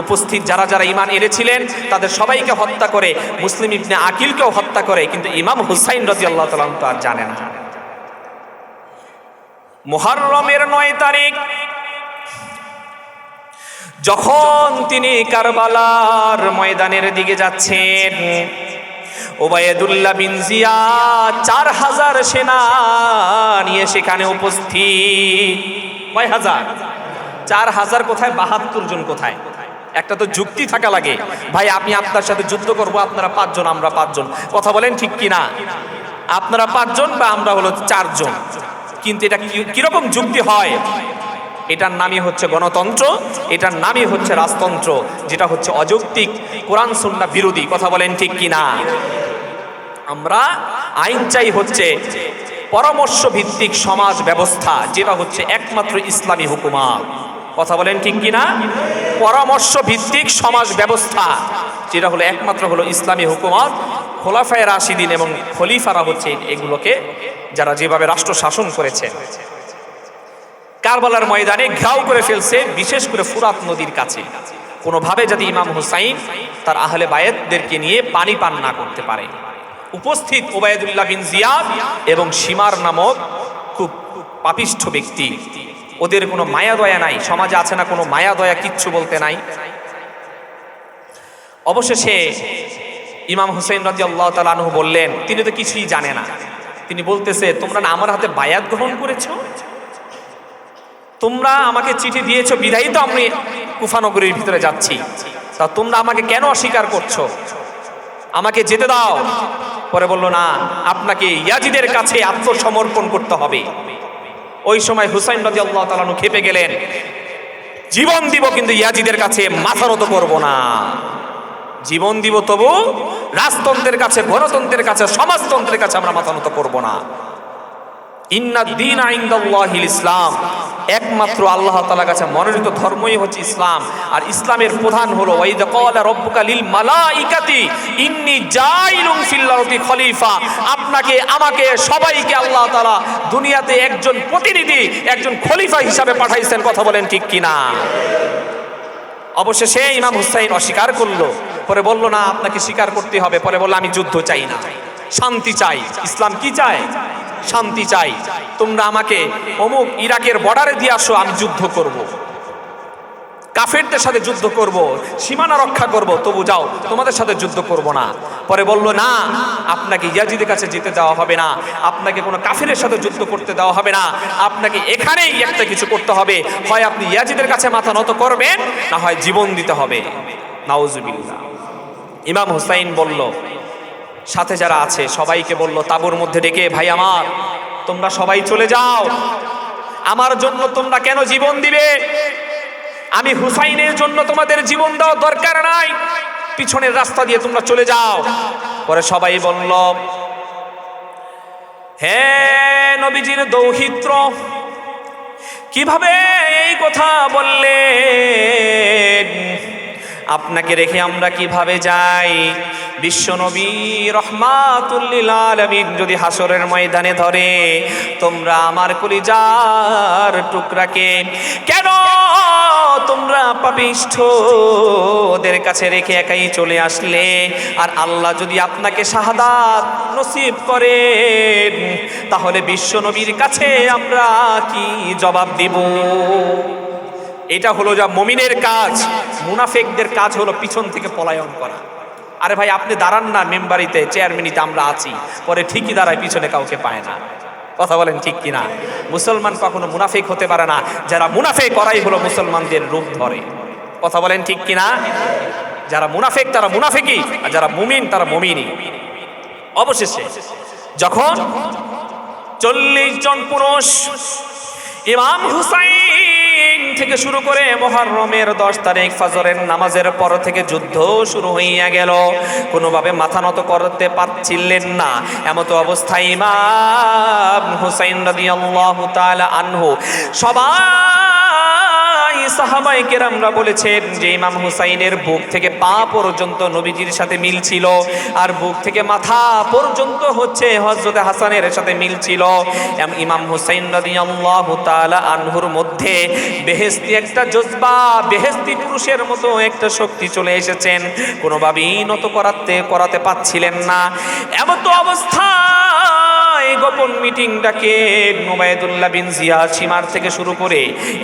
উপস্থিত যারা যারা ঈমান এনেছিলেন তাদের সবাইকে হত্যা করে, মুসলিম ইবনে আকিলকেও হত্যা করে, কিন্তু ইমাম হুসাইন রাদিয়াল্লাহু তাআলা তো আর জানে না। মুহররমের 9 তারিখ যখন তিনি কারবালার ময়দানের দিকে যাচ্ছেন, উবাইদুল্লাহ বিন জিয়াদ 4000 সেনা নিয়ে সেখানে উপস্থিত। কয় হাজার? 4000 কোথায়, 72 জন কোথায়? একটা তো যুক্তি থাকা লাগে, ভাই আমি আপনার সাথে যুদ্ধ করব, আপনারা 5 জন আমরা 5 জন, কথা বলেন ঠিক কিনা? আপনারা 5 জন বা আমরা হলো 4 জন, কিন্তু এটা কিরকম যুক্তি হয়? এটার নামই হচ্ছে গণতন্ত্র, এটার নামই হচ্ছে রাজতন্ত্র, যেটা হচ্ছে অযৌক্তিক, কোরআন সুন্নাহ বিরোধী, কথা বলেন ঠিক কিনা? আমরা আইন চাই হচ্ছে পরামর্শ ভিত্তিক সমাজ ব্যবস্থা, যেটা হচ্ছে একমাত্র ইসলামী হুকুমত, কথা বলেন ঠিক কিনা? পরামর্শ ভিত্তিক সমাজ ব্যবস্থা যেটা হলো একমাত্র হলো ইসলামী হুকুমত। খোলাফায়ে রাশিদিন এবং খলিফারা হচ্ছে এগুলোকে যারা যেভাবে রাষ্ট্র শাসন করেছে। কারবালার ময়দানে ঘাও করে ফেলছে, বিশেষ করে ফুরাত নদীর কাছে, কোনোভাবে যাতে ইমাম হুসাইন তার আহলে বায়েতদেরকে নিয়ে পানি পান না করতে পারে। উপস্থিত উবাইদুল্লাহ বিন জিয়াদ এবং শিমার নামক খুব পাপিষ্ঠ ব্যক্তি, ওদের কোনো মায়া দয়া নাই, সমাজে আছে না কোনো মায়া দয়া, কিচ্ছু বলতে নাই। অবশেষে ইমাম হুসাইন রাদিয়াল্লাহু তাআলা আনহু বললেন, তিনি তো কিছুই জানে না, তিনি বলতেছে, তোমরা না আমার হাতে বায়াত গ্রহণ করেছো, তোমরা আমাকে চিঠি দিয়েছো বিধায়ী তো আমি কুফা নগরীর ভিতরে যাচ্ছি, তা তোমরা আমাকে কেন অস্বীকার করছো? আমাকে যেতে দাও। পরে বলল, না, আপনাকে ইয়াজিদের কাছে আত্মসমর্পণ করতে হবে। ওই সময় হুসাইন রাদিয়াল্লাহু তাআলা আনহু খেপে গেলেন, জীবন দিব কিন্তু ইয়াজিদের কাছে মাথা নত করব না। জীবন দিব তবু রাজতন্ত্রের কাছে, গণতন্ত্রের কাছে, সমাজতন্ত্রের কাছে আমরা মাথা নত করব না। ইন্না দীনা ইনদাল্লাহিল ইসলাম, একমাত্র আল্লাহ তাআলার কাছে মনোনীত ধর্মই হচ্ছে ইসলাম। আর ইসলামের প্রধান হলো ওয়াইদা ক্বালা রাব্বুকা লিল মালাইকাতি ইন্নী জাইলুন ফিল আরদি খলিফা, আপনাকে আমাকে সবাইকে আল্লাহ তাআলা দুনিয়াতে একজন প্রতিনিধি, একজন খলিফা হিসাবে পাঠাইছেন, কথা বলেন ঠিক কিনা? অবশেষে ইমাম হুসাইন অস্বীকার করলো, পরে বলল, না, আপনাকে স্বীকার করতে হবে। পরে বলল, আমি যুদ্ধ চাই না, শান্তি চাই। ইসলাম কি চায়? শান্তি চাই। তোমরা আমাকে অমুক ইরাকের বর্ডারে দিয়ে আসো, আমি যুদ্ধ করব, কাফেরদের সাথে যুদ্ধ করব, সীমানা রক্ষা করব, তবু যাও, তোমাদের সাথে যুদ্ধ করব না। পরে বলল, না, আপনাকে ইয়াজিদের কাছে যেতে দেওয়া হবে না, আপনাকে কোনো কাফেরের সাথে যুদ্ধ করতে দেওয়া হবে না, আপনাকে এখানেই একটা কিছু করতে হবে, হয় আপনি ইয়াজিদের কাছে মাথা নত করবেন, না হয় জীবন দিতে হবে। নাউজুবিল্লাহ। ইমাম হুসাইন বলল, সাথে যারা আছে সবাইকে বলল, তাঁবুর মধ্যে ডেকে, ভাই আমার, তোমরা সবাই চলে যাও, আমার জন্য তোমরা কেন জীবন দিবে? আমি হুসাইনের জন্য তোমাদের জীবন দেওয়া দরকার নাই, পিছনের রাস্তা দিয়ে তোমরা চলে যাও। পরে সবাই বলল, হে নবীজির দৌহিত্র, কিভাবে এই কথা বললেন? আপনাকে রেখে আমরা কিভাবে যাই? বিশ্বনবী রহমাতুল লিল আলামিন যদি হাসরের ময়দানে ধরে, তোমরা আমার কলিজার টুকরাকে কেন তোমরা পাপিষ্ঠ ওদের কাছে রেখে একাই চলে আসলে? আর আল্লাহ যদি আপনাকে শাহাদাত নসিব করেন, তাহলে বিশ্বনবীর কাছে আমরা কি জবাব দিব? এটা হলো যা মুমিনের কাজ। মুনাফিকদের কাজ হলো পিছন থেকে পলায়ন করা। আরে ভাই, আপনি দাঁড়ান না মেম্বারিতে, চেয়ারম্যানিতে আমরা আছি, পরে ঠিকই দাঁড়ায়, পিছনে কাউকে পায় না, কথা বলেন ঠিক কিনা? মুসলমান কখনো মুনাফিক হতে পারে না, যারা মুনাফিক করাই হলো মুসলমানদের রূপ ধরে, কথা বলেন ঠিক কিনা? যারা মুনাফিক তারা মুনাফিকই, আর যারা মুমিন তারা মুমিনই। অবশেষে যখন 40 জন পুরুষ ইমাম হুসাইন থেকে শুরু করে মুহররমের 10 তারিখ ফজরের নামাজের পর থেকে যুদ্ধ শুরু হইয়া গেল, কোনোভাবে মাথা নত করতে পারছিলেন না। এমত অবস্থায় ইমাম হুসাইন রাদিয়াল্লাহু তাআলা আনহু সবাই সাহাবায়ে কেরামরা বলেছেন যে ইমাম হুসাইনের বুক থেকে পা পর্যন্ত নবীজির সাথে মিল ছিল, আর বুক থেকে মাথা পর্যন্ত হচ্ছে হযরত হাসানের সাথে মিল ছিল। ইমাম হুসাইন রাদিয়াল্লাহু তাআলা আনহুর মধ্যে বেহেশতি একটা জজবা, বেহেশতি পুরুষের মতো একটা শক্তি চলে এসেছেন, কোনোভাবেই নত করাতে পারছিলেন না। এমন তো অবস্থায় গোপন মিটিং ডাকে উবাইদুল্লাহ বিন জিয়াদ সীমার থেকে শুরু করে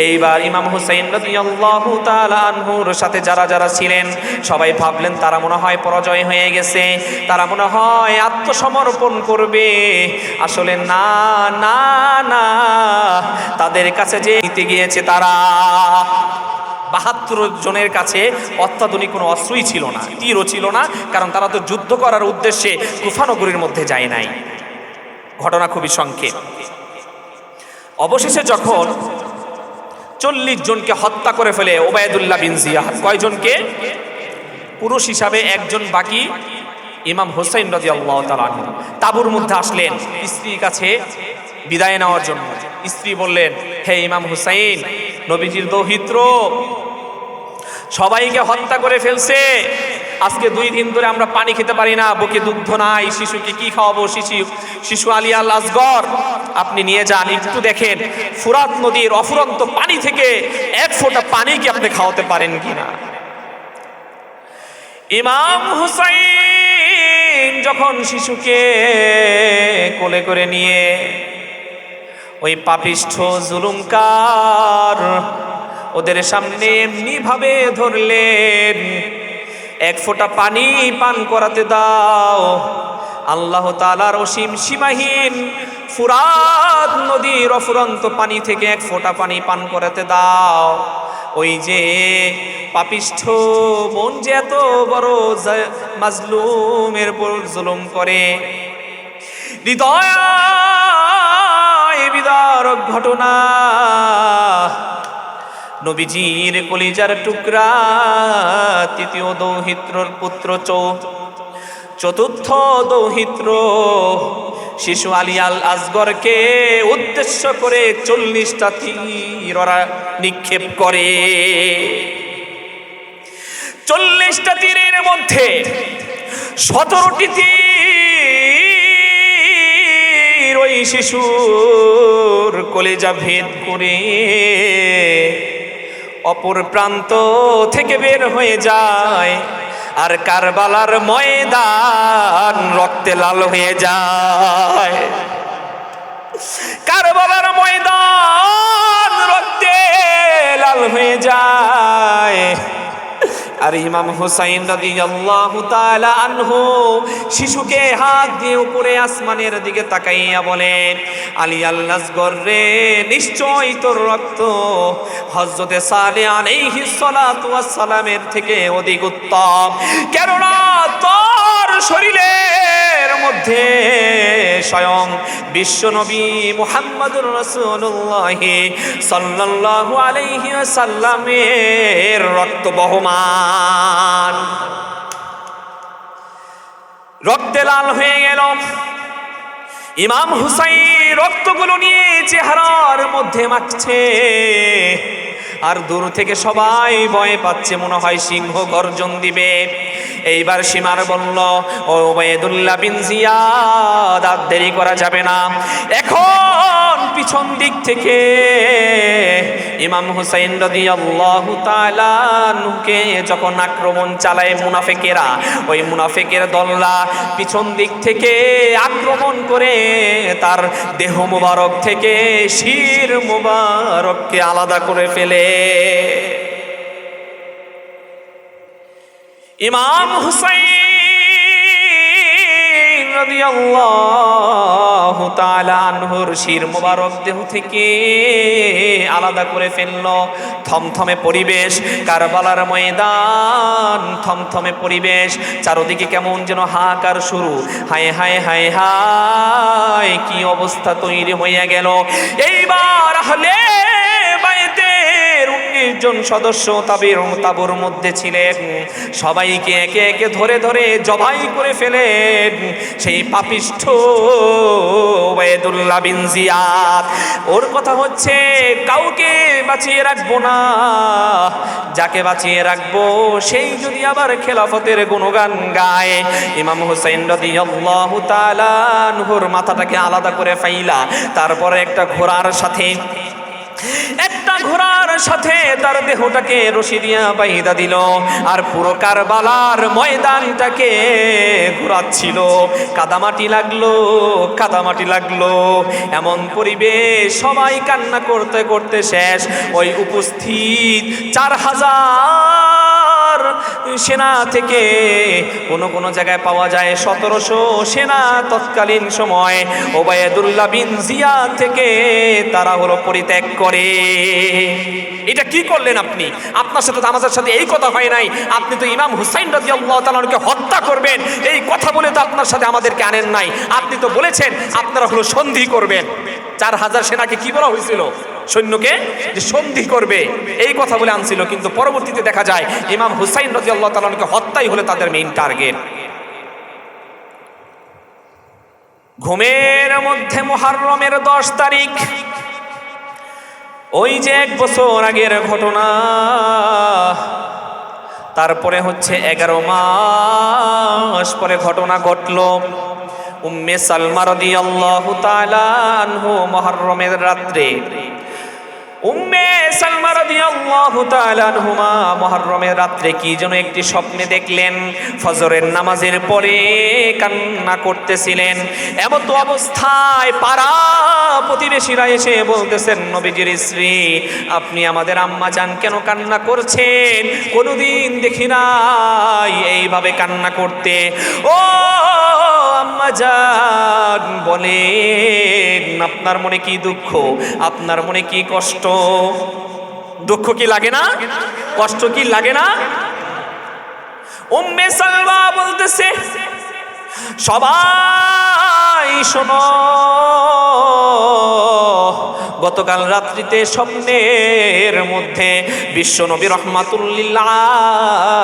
এইবার ইমাম হুসাইন রাদিয়াল্লাহু তাআলা আনহুর সাথে যারা যারা ছিলেন সবাই ভাবলেন তারা মনে হয় পরাজয় হয়ে গেছে, তারা মনে হয় আত্মসমর্পণ করবে। আসলে না না না, তাদের কাছে যে দিতে গিয়েছে তারা 72 জনের কাছে অত্যাধুনিক কোনো অস্ত্রই ছিল না, তীরও ছিল না, কারণ তারা তো যুদ্ধ করার উদ্দেশ্যে কুফা নগরীর মধ্যে যায় নাই। ঘটনা খুবই সংক্ষেপ। অবশেষে যখন 40 জনকে হত্যা করে ফেলে উবাইদুল্লাহ বিন জিয়াদ, কয়জনকে? পুরুষ হিসাবে একজন বাকি ইমাম হুসাইন রাদিয়াল্লাহু তাআলা আনহু তাঁবুর মধ্যে আসলেন স্ত্রীর কাছে বিদায় নেওয়ার জন্য। স্ত্রী বললেন, হে ইমাম হুসাইন, নবীজির দৌহিত্র সবাইকে হত্যা করে ফেলছে, আজকে 2 দিন ধরে আমরা পানি খেতে পারি না, বুকে দুগ্ধ নাই, শিশুকে কি খাওয়াবো? শিশু আলী আল আসগর আপনি নিয়ে যান, একটু দেখেন ফুরাত নদীর অফুরন্ত পানি থেকে 1 ফোঁটা পানি কি আপনি খাওয়াতে পারেন কিনা। ইমাম হুসাইন যখন শিশুকে কোলে করে নিয়ে ওই পাপিষ্ঠ জুলুমকার ওদের সামনে এমনি ভাবে ধরলেন, 1 ফোঁটা পানি পান করাতে দাও, আল্লাহ তাআলার অসীম সীমাহীন ফুরাত নদীর অফুরন্ত পানি থেকে 1 ফোঁটা পানি পান করাতে দাও। ওই যে পাপিষ্ঠ মন যে এত বড় মাজলুমের উপর জুলুম করে, হৃদয় বিদারক ঘটনা। নবীজির কলিজার টুকরা তৃতীয় দৌহিত্রর পুত্র চতুর্থ দৌহিত্র শিশু আলী আল আসগরকে উদ্দেশ্য করে 40টা তীর ওরা নিক্ষেপ করে। 40টা তীরের মধ্যে 17টি তীর ওই শিশুর কলিজা ভেদ করে অপর প্রান্ত থেকে বের হয়ে যায়, আর কারবালার ময়দান রক্তে লাল হয়ে যায়। কারবালার ময়দান রক্তে লাল হয়ে যায়। আর ইমাম হুসাইন রাদিয়াল্লাহু তাআলা আনহু শিশুকে হাত দিয়ে উপরে আসমানের দিকে তাকাইয়া বলেন, আলী আল আসগর রে, নিশ্চয়ই তোর রক্ত হযরতে সালেহ আলাইহিস সালাতু ওয়াস সালামের থেকে অধিক উত্তম, কেননা তোর শরীরের মধ্যে স্বয়ং বিশ্বনবী মুহাম্মদুর রাসূলুল্লাহ সাল্লাল্লাহু আলাইহি ওয়াসাল্লামের রক্ত বহমান। রক্তে লাল হয়ে গেল। ইমাম হুসাইন রক্তগুলো নিয়ে চেহারার মধ্যে মাখছে, আর দূর থেকে সবাই ভয় পাচ্ছে, মনে হয় সিংহ গর্জন দিবে। এইবার সীমার বলল, ও উবাইদুল্লাহ বিন জিয়াদ, আর দেরি করা যাবে না, এখন পিছন দিক থেকে ইমাম হুসাইন রাদিয়াল্লাহু তাআলা আনহুকে যখন আক্রমণ চালায় মুনাফিকেরা, ওই মুনাফিকের দলরা পিছন দিক থেকে আক্রমণ করে তার দেহ মুবারক থেকে শির মুবারককে আলাদা করে ফেলে। ইমাম হুসাইন রাদিয়াল্লাহু তাআলা আনহুর শির মুবারক দেহ থেকে আলাদা করে ফেলল। থমথমে পরিবেশ, কারবালার ময়দান, থমথমে পরিবেশ, চারদিকে কেমন যেন হাহাকার শুরু। হায় হায় হায় হায়, কি অবস্থা তৈরি হইয়া গেল। এইবার আহলে বাইতের 30 জন সদস্য তাঁবুর মধ্যে ছিলেন, সবাইকে একে একে ধরে ধরে জবাই করে ফেলেন সেই পাপিষ্ঠ ওবায়দুল্লাহ বিন জিয়াদ। ওর কথা হচ্ছে কাউকে বাঁচিয়ে রাখবো না, যাকে বাঁচিয়ে রাখবো সেই যদি আবার খেলাফতের গুণগান গায়। ইমাম হুসাইন রাদিয়াল্লাহু তাআলা আনহুর মাথাটাকে আলাদা করে ফাইলা তারপরে একটা ঘোড়ার সাথে তার দেহটাকে রশি দিয়া বাইধা দিল, আর পুরো কারবালার ময়দানটাকে ঘোরাচ্ছিল। কাদামাটি লাগলো, এমন পরিবেশ, সবাই কান্না করতে করতে শেষ। ওই উপস্থিত 4000 সেনা থেকে কোনো জায়গায় পাওয়া যায় 1700 সেনা তৎকালীন সময় ওবায়দুল্লাহ বিন জিয়াদ থেকে তারা হলো পরিত্যাগ করে। এটা কি করলেন আপনি? আপনার সাথে তো আমাদের সাথে এই কথা হয় নাই। আপনি তো ইমাম হুসাইন রাদিয়াল্লাহু তাআলাকে হত্যা করবেন এই কথা বলে তো আপনার সাথে আমাদেরকে আনেন নাই। আপনি তো বলেছেন আপনারা হলো সন্ধি করবেন। 4000 সেনাকে কি বলা হয়েছিল? সৈন্যকে যে সন্ধি করবে এই কথা বলে আনছিল, কিন্তু পরবর্তীতে দেখা যায় ইমাম হুসাইন রাদিয়াল্লাহু তাআলাকে হত্যাই হলো তাদের মেইন টার্গেট। ঘুমের মধ্যে মুহররমের 10 তারিখ, ওই যে 1 বছর আগের ঘটনা, তারপরে হচ্ছে 11 মাস পরে ঘটনা ঘটল। উম্মে সালমা রাদিয়াল্লাহু তাআলা আনহু মুহররমের রাত্রে, উম্মে সালমা রাদিয়াল্লাহু তাআলা আনহুমা মুহররমের রাত্রে কি যেন একটি স্বপ্নে দেখলেন। ফজরের নামাজের পরে কান্না করতেছিলেন। এমন তো অবস্থায় পাড়া প্রতিবেশীরা এসে বলতেছেন, নবীজির স্ত্রী, আপনি আমাদের আম্মা জান কেন কান্না করছেন? কোনোদিন দেখি নাই এইভাবে কান্না করতে। ও আম্মা জান, বলেন আপনার মনে কি দুঃখ, আপনার মনে কি কষ্ট? দুঃখ কি লাগে না? কষ্ট কি লাগে না? উম্মে সালমা বলতেছে, সবাই শোনো, গতকাল রাত্রিতে স্বপ্নের মধ্যে বিশ্বনবী রাহমাতুল লিল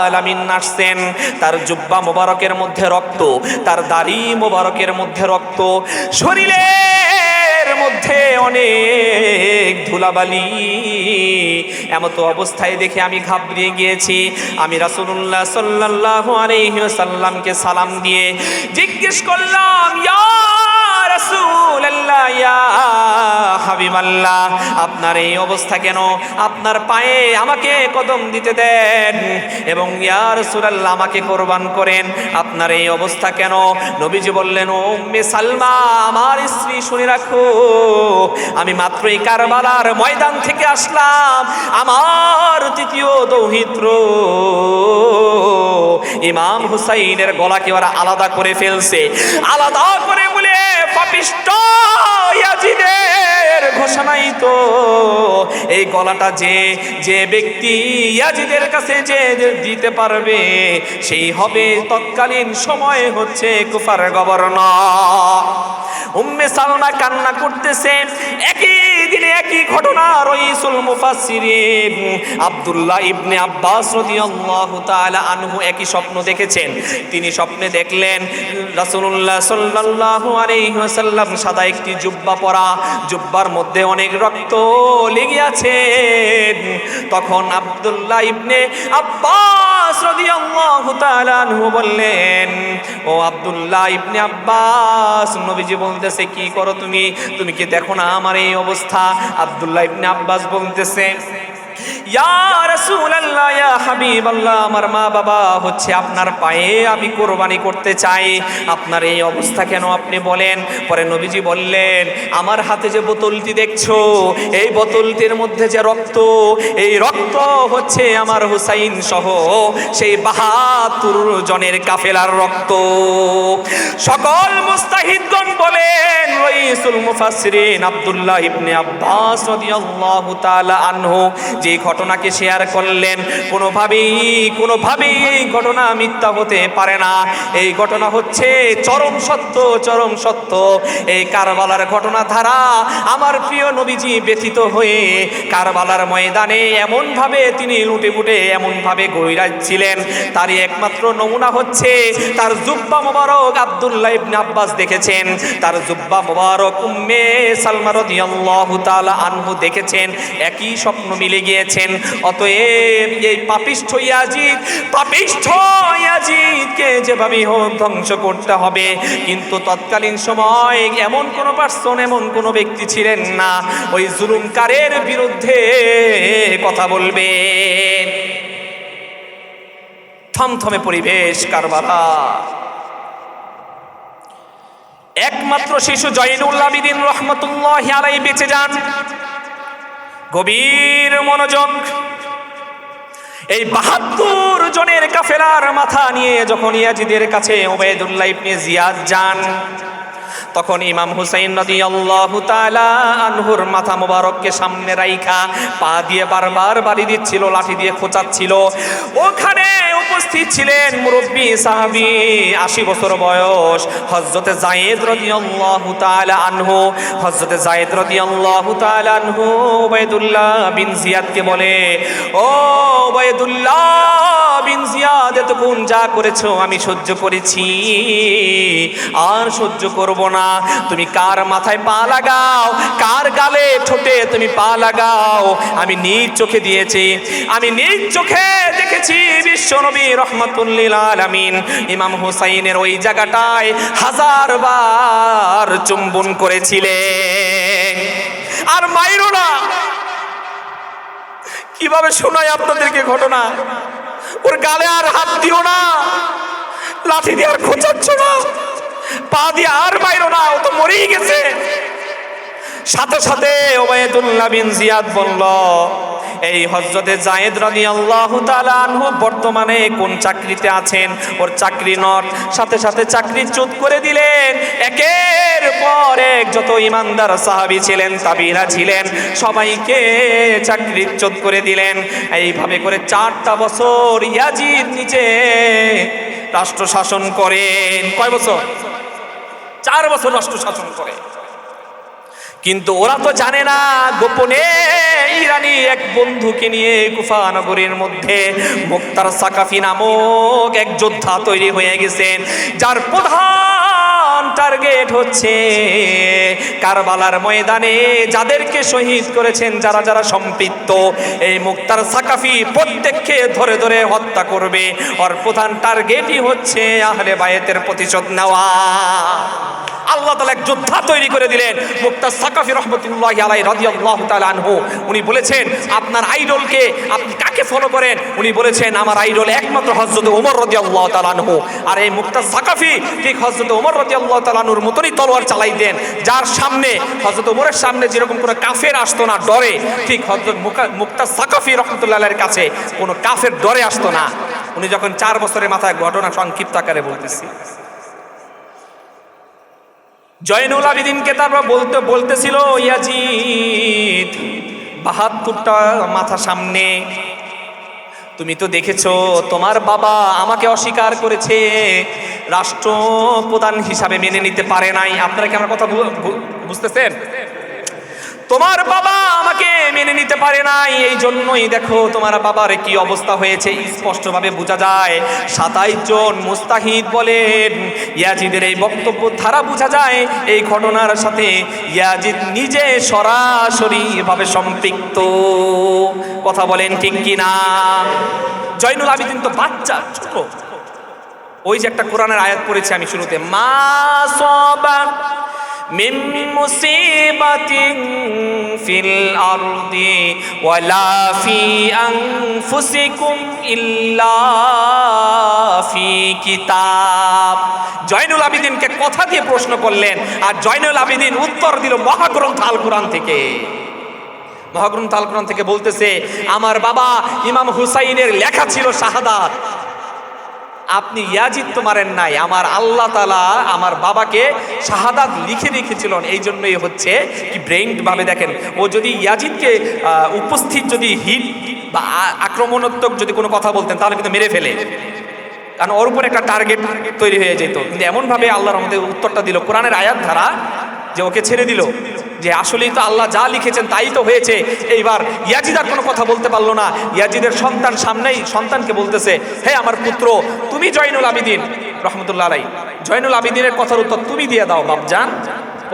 আলামিন আসছেন। তার জুব্বা মোবারকের মধ্যে রক্ত, তার দাড়ি মোবারকের মধ্যে রক্ত, শরীরের মধ্যে অনেক ধুলাবালি। এমত অবস্থায় দেখে আমি ঘাবড়িয়ে গিয়েছি। আমি রাসূলুল্লাহ সাল্লাল্লাহু আলাইহি ওয়াসাল্লামকে সালাম দিয়ে জিজ্ঞেস করলাম, ইয়া রাসূলুল্লাহ, ইয়া হাবিবাল্লাহ, আপনার এই অবস্থা কেন? আপনার পায়ে আমাকে কদম দিতে দেন এবং ইয়া রাসূলুল্লাহ আমাকে কুরবান করেন, আপনার এই অবস্থা কেন? নবীজি বললেন, ও উম্মে সালমা, আমার স্ত্রী, শুনে রাখো, আমি মাত্রই কারবালার ময়দান থেকে আসলাম। আমার তৃতীয় দৌহিত্র ইমাম হুসাইনের গলাকে ওরা আলাদা করে ফেলছে। আলাদা করে বলে পাপিষ্ঠ ইয়াজিদের ঘোষণাই তো এই গলাটা যে ব্যক্তি ইয়াজিদের কাছে যে দিতে পারবে সেই হবে তৎকালীন সময় হচ্ছে কুফার গভর্নর। উম্মে সালমা কান্না করতেছে। একই দিনে একই ঘটনা রাইসুল মুফাসসিরিন আব্দুল্লাহ ইবনে আব্বাস রাদিয়াল্লাহু তাআলা আনহু একই স্বপ্ন দেখেছেন। তিনি স্বপ্নে দেখলেন রাসূলুল্লাহ সাল্লাল্লাহু আলাইহি ওয়াসাল্লাম সাদা একটি জুব্বা পরা, জুব্বার মধ্যে অনেক রক্ত লেগে আছে। তখন আব্দুল্লাহ ইবনে আব্বাস রাদিয়াল্লাহু তাআলা আনহু বললেন, ও আব্দুল্লাহ ইবনে আব্বাস, নবীজি বলতেছে, কি করো তুমি? তুমি কি দেখো না আমার এই অবস্থা? আব্দুল্লাহ ইবনে আব্বাস বলতেছে, ইয়া রাসূলুল্লাহ, ইয়া হাবিবাল্লাহ, আমার মা বাবা হচ্ছে আপনার পায়ে আমি কোরবানি করতে চাই, আপনার এই অবস্থা কেন আপনি বলেন? পরে নবীজি বললেন, আমার হাতে যে বোতলটি দেখছো, এই বোতলটির মধ্যে যে রক্ত, এই রক্ত হচ্ছে আমার হুসাইন সহ সেই ৭২ জনের কাফেলার রক্ত। সকল মুস্তাহিদগণ বলেন, রাইসুল সৈয়দুল মুফাসসিরিন আব্দুল্লাহ ইবনে আব্বাস রাদিয়াল্লাহু তাআলা আনহু যে ঘটনাকে শেয়ার করলেন, কোনোভাবেই এই ঘটনা মিথ্যা হতে পারে না। এই ঘটনা হচ্ছে চরম সত্য। এই কারবালার ঘটনা ধারা আমার প্রিয় নবীজি ব্যথিত হয়ে কারবালার ময়দানে এমনভাবে তিনি লুটেপুটে এমনভাবে গড়াচ্ছিলেন, তারই একমাত্র নমুনা হচ্ছে তার জুব্বা মোবারক। আব্দুল্লাহ ইবনে আব্বাস দেখেছেন তার জুব্বা মোবারক উম্মে সালমা রাদিয়াল্লাহু তাআলা আনহু দেখেছেন, একই স্বপ্ন মিলে গিয়েছেন। অতএব এই পাপিষ্ঠ ইয়াজিদকে যেভাবেই হোক ধ্বংস করতে হবে। কিন্তু তৎকালীন সময় এমন কোনো পার্সন, এমন কোনো ব্যক্তি ছিলেন না ওই জুলুমকারের বিরুদ্ধে কথা বলবে। থমথমে পরিবেশ কারবালা। একমাত্র শিশু জয়নুল আবিদিন রহমতুল্লাহি আলাইহি বেঁচে যান। গভীর মনোযোগ। এই ৭২ জনের কাফেলার মাথা নিয়ে যখন ইয়াজিদের কাছে উবাইদুল্লাহ ইবনে জিয়াদ যান, তখন ইমাম হুসাইন রাদিয়াল্লাহু তাআলা আনহুর মাথা মোবারককে সামনে রাইখা পা দিয়ে বারবার বাড়ি দিচ্ছিল, লাঠি দিয়ে খোঁচাচ্ছিল। ওখানে উপস্থিত ছিলেন মুরব্বী সাহাবী, ৮০ বছর বয়স, হযরতে যায়েদ রাদিয়াল্লাহু তাআলা আনহু। হযরতে যায়েদ রাদিয়াল্লাহু তাআলা আনহু উবাইদুল্লাহ বিন জিয়াদকে বলে, ও উবাইদুল্লাহ বিন জিয়াদ, এতক্ষণ যা করেছো আমি সহ্য করেছি, আর সহ্য করব না। তুমি কার মাথায় পা লাগাও, কার গালে ঠোঁটে তুমি পা লাগাও, আমি নিজ চোখে দিয়েছি, আমি নিজ চোখে দেখেছি বিশ্বনবী রহমাতুল লিল আলামিন ইমাম হুসাইনের ওই জায়গাটায় 1000 বার চুম্বন করেছিলেন। আর মাইরো না। কিভাবে শোনাই আপনাদেরকে ঘটনা? ওর গালে আর হাত দিও না, লাঠি দিয়ে আর খোঁচাচ্ছ না, পা দিয়ে আর মাইরো না, ও তো মরেই গেছে। সাথে সাথে উবাইদুল্লাহ বিন জিয়াদ বলল, এই হযরতে যায়েদ রাদিয়াল্লাহু তাআলা আনহু বর্তমানে কোন চাকরিতে আছেন, ওর চাকরি নট। সাথে সাথে চাকরি চ্যুত করে দিলেন। একের পর এক যত ইমানদার সাহাবী ছিলেন, তাবিঈরা ছিলেন, সবাইকে চাকরি চ্যুত করে দিলেন। এইভাবে করে 4টা বছর ইয়াজিদ নিজে রাষ্ট্র শাসন করেন। কয় বছর? 4 বছর রাষ্ট্র শাসন করে। কিন্তু ওরা তো জানে না, গোপনে ইরানি এক বন্ধুকে নিয়ে কুফা নগরীর মধ্যে মুক্তার সাকাফি নামক এক যোদ্ধা তৈরি হয়ে গেছেন, যার প্রধান টার্গেট হচ্ছে কারবালার ময়দানে যাদেরকে শহীদ করেছেন, যারা যারা সম্পৃক্ত, এই মুক্তার সাকাফি প্রত্যেককে ধরে ধরে হত্যা করবে। ওর প্রধান টার্গেটই হচ্ছে আহলে বায়েতের প্রতিশোধ নেওয়া। আল্লাহ তাআলা এক যোদ্ধা তৈরি করে দিলেন, মুক্তার সাকাফি রহমতুল্লাহি আলাইহি রাদিয়াল্লাহু তাআলা আনহু। উনি বলেছেন, আপনার আইডলকে আপনি কাকে ফলো করেন? উনি বলেছেন, আমার আইডল একমাত্র হযরত ওমর রাদিয়াল্লাহু তাআলা আনহু। আর এই মুক্তার সাকাফি ঠিক হযরত ওমর রাদিয়াল্লাহু তাআলা আনহুর মতনই তলোয়ার চালাইতেন, যার সামনে হযরত ওমরের সামনে যেরকম কোনো কাফের আসতো না ডরে, ঠিক হযরত মুক্তার সাকাফি রহমতুল্লাহি আলাইহির কাছে কোনো কাফের ডরে আসতো না। উনি যখন 4 বছরের মাথায় ঘটনা সংক্ষিপ্ত আকারে বলতেছি, জয়নুল আবিদিনকে তারপর বলতেছিল, ইয়াজিদ ৭২টা মাথা সামনে, তুমি তো দেখেছো তোমার বাবা আমাকে অস্বীকার করেছে, রাষ্ট্রপ্রধান হিসাবে মেনে নিতে পারে নাই। আপনারা কি আমার কথা বুঝতেছেন? তোমার বাবা আমাকে মেনে নিতে পারে নাই, এই জন্যই দেখো তোমার বাবার কি অবস্থা হয়েছে। স্পষ্টভাবে বোঝা যায় ২৭ জন মুস্তাহিদ বলেন, ইয়াজিদের এই বক্তব্য ধারা বোঝা যায় এই ঘটনার সাথে ইয়াজিদ নিজে সরাসরি ভাবে সম্পৃক্ত। কথা বলেন ঠিক কিনা? জয়নুল আবিদিন তো বাচ্চা, ছোট। ওই যে একটা কোরআনের আয়াত পড়েছি আমি শুরুতে, মা সাবা মিন মুসিবাতিন ফিল আরদি ওয়ালা ফি আনফুসিকুম ইল্লা ফি কিতাব। জয়নুল আবিদিনকে কথা দিয়ে প্রশ্ন করলেন, আর জয়নুল আবিদিন উত্তর দিল মহাগ্রন্থ আল কোরআন থেকে। মহাগ্রন্থ আল কোরআন থেকে বলতেছে, আমার বাবা ইমাম হুসাইনের লেখা ছিল শাহাদাত, আপনি ইয়াজিদ তো মারেন নাই, আমার আল্লাহ তাআলা আমার বাবাকে শাহাদাত লিখে রেখেছিলেন, এই জন্যই হচ্ছে কি ব্রেইন ভাবে দেখেন, ও যদি ইয়াজিদকে উপস্থিত যদি হিট বা আক্রমণাত্মক যদি কোনো কথা বলতেন তাহলে কিন্তু মেরে ফেলে, কারণ ওর উপর একটা টার্গেট তৈরি হয়ে যেত। কিন্তু এমনভাবে আল্লাহর আমাদের উত্তরটা দিল কোরআনের আয়াত ধারা, যে ওকে ছেড়ে দিল, যে আসলেই তো আল্লাহ যা লিখেছেন তাই তো হয়েছে। এইবার ইয়াজিদ আর কোনো কথা বলতে পারলো না। ইয়াজিদের সন্তান সামনেই সন্তানকে বলতেছে, হে আমার পুত্র, তুমি জয়নুল আবিদিন রহমতুল্লাহ আলাই, জয়নুল আবিদিনের কথার উত্তর তুমি দিয়ে দাও বাপজান।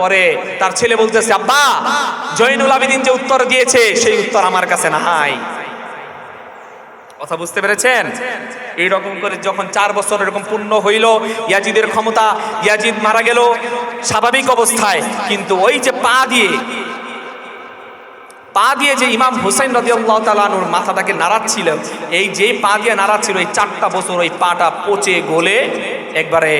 পরে তার ছেলে বলতেছে, আব্বা জয়নুল আবিদিন যে উত্তর দিয়েছে সেই উত্তর আমার কাছে নাই। কথা বুঝতে পেরেছেন? এইরকম করে যখন 4 বছর এরকম পূর্ণ হইল, ইয়াজিদের ক্ষমতা, ইয়াজিদ মারা গেল স্বাভাবিক অবস্থায়, কিন্তু ওই যে পা দিয়ে যে ইমাম হুসাইন রাদিয়াল্লাহু তাআলা আনহুর মাথাটাকে নাড়াচ্ছিল, এই যে পা দিয়ে নাড়াচ্ছিল, এই 4টা বছর ওই পাটা পচে গলে একবারে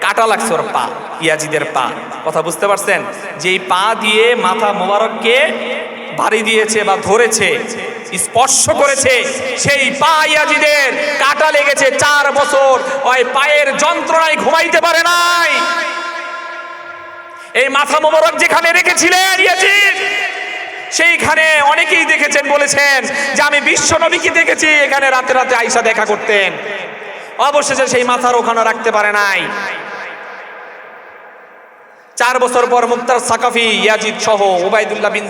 কাটা লাগছে ওর পা, ইয়াজিদের পা। কথা বুঝতে পারছেন? যে পা দিয়ে মাথা মোবারককে বাড়ি দিয়েছে বা ধরেছে, স্পর্শ করেছে, সেই পা ইয়াজিদের কাটা লেগেছে 4 বছর। ওই পায়ের যন্ত্রণায় ঘুমাইতে পারে নাই। এই মাথা মোবারক যেখানে রেখেছিলেন ইয়াজিদ, সেইখানে অনেকেই দেখেছেন, বলেছেন যে আমি বিশ্ব নবীকে দেখেছি এখানে রাতে রাতে আয়েশা দেখা করতেন। অবশেষে সেই মাথার ওখানে রাখতে পারে নাই। 4 বছর পর মুক্তার সাকাফি ইয়াজিদ সহ উবাইদুল্লাহ বিন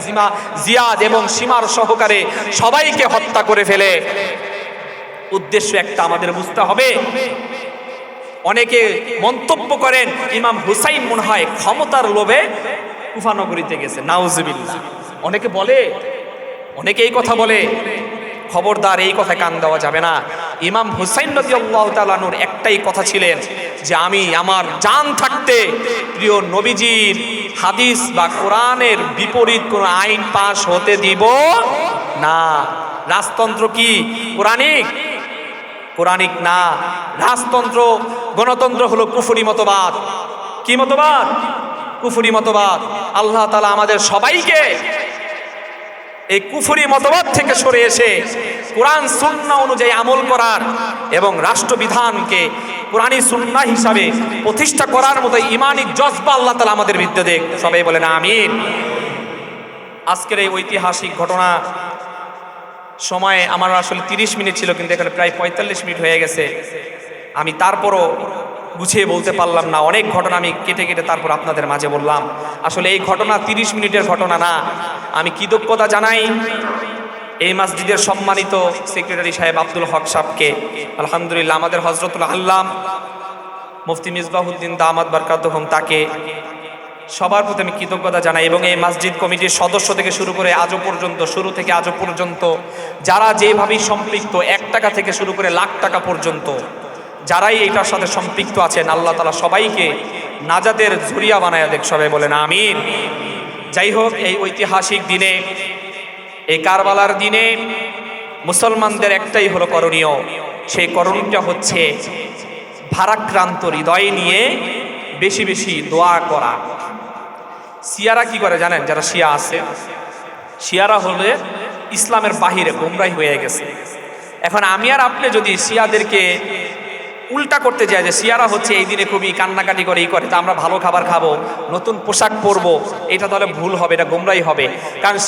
জিয়াদ এবং সীমার সহকারে সবাইকে হত্যা করে ফেলে। উদ্দেশ্য একটা আমাদের বুঝতে হবে। অনেকে মন্তব্য করেন ইমাম হুসাইন মনে হয় ক্ষমতার লোভে কুফা নগরীতে গেছে, নাউজুবিল্লাহ। অনেকে বলে, অনেকে এই কথা বলে, খবরদার এই কথায় কান দেওয়া যাবে না। ইমাম হুসাইন রাদিয়াল্লাহু তাআলা আনহুর একটাই কথা ছিলেন যে আমি আমার জান থাকতে প্রিয় নবীজির হাদিস বা কোরআনের বিপরীত কোন আইন পাশ হতে দিব না। রাজতন্ত্র কি কোরআনিক না। রাজতন্ত্র গণতন্ত্র হলো কুফরি মতবাদ। কি মতবাদ? কুফরি মতবাদ। আল্লাহ তাআলা আমাদের সবাইকে এই কুফরি মতবাদ থেকে সরে এসে কোরআন সুন্নাহ অনুযায়ী আমল করার এবং রাষ্ট্রবিধানকে কোরআনী সুন্নাহ হিসাবে প্রতিষ্ঠা করার মতো ইমানিক জজবা আল্লাহ তাআলা আমাদের ভিতরে দেখ। সবাই বলেন আমিন। আজকের এই ঐতিহাসিক ঘটনা সময় আমার আসলে 30 মিনিট ছিল, কিন্তু এখানে প্রায় 45 মিনিট হয়ে গেছে। আমি তারপরও গুছিয়ে বলতে পারলাম না। অনেক ঘটনা আমি কেটে কেটে তারপর আপনাদের মাঝে বললাম। আসলে এই ঘটনা 30 মিনিটের ঘটনা না। আমি কৃতজ্ঞতা জানাই এই মসজিদের সম্মানিত সেক্রেটারি সাহেব আব্দুল হক সাহেবকে। আলহামদুলিল্লাহ, আমাদের হযরতুল আল্লাম মুফতি মিসবাহুদ্দিন দামাত বারকাতুহুম, তাকে সবার প্রতি আমি কৃতজ্ঞতা জানাই। এবং এই মসজিদ কমিটির সদস্য থেকে শুরু করে আজও পর্যন্ত, শুরু থেকে আজও পর্যন্ত যারা যেভাবেই সম্পৃক্ত, 1 টাকা থেকে শুরু করে লাখ টাকা পর্যন্ত যারাই এইটার সাথে সম্পৃক্ত আছেন, আল্লাহ তাআলা সবাইকে নাজাতের জরিয়া বানায়া দেখ। সবাই বলেন আমিন। যাই হোক, এই ঐতিহাসিক দিনে, এই কারবালার দিনে মুসলমানদের একটাই হলো করণীয়। সেই করণীয়টা হচ্ছে ভারাক্রান্ত হৃদয় নিয়ে বেশি বেশি দোয়া করা। শিয়ারা কি করে জানেন? যারা শিয়া আছে, শিয়ারা হলে ইসলামের বাহিরে গোমরাহি হয়ে গেছে। এখন আমি আর আপনি যদি শিয়াদেরকে উল্টা করতে যায় যে শিয়ারা হচ্ছে এই দিনে খুবই কান্নাকাটি করে, এই করে, তা আমরা ভালো খাবার খাবো, নতুন পোশাক পরবো, এটা তাহলে ভুল হবে, এটা গোমরাহি হবে। কারণ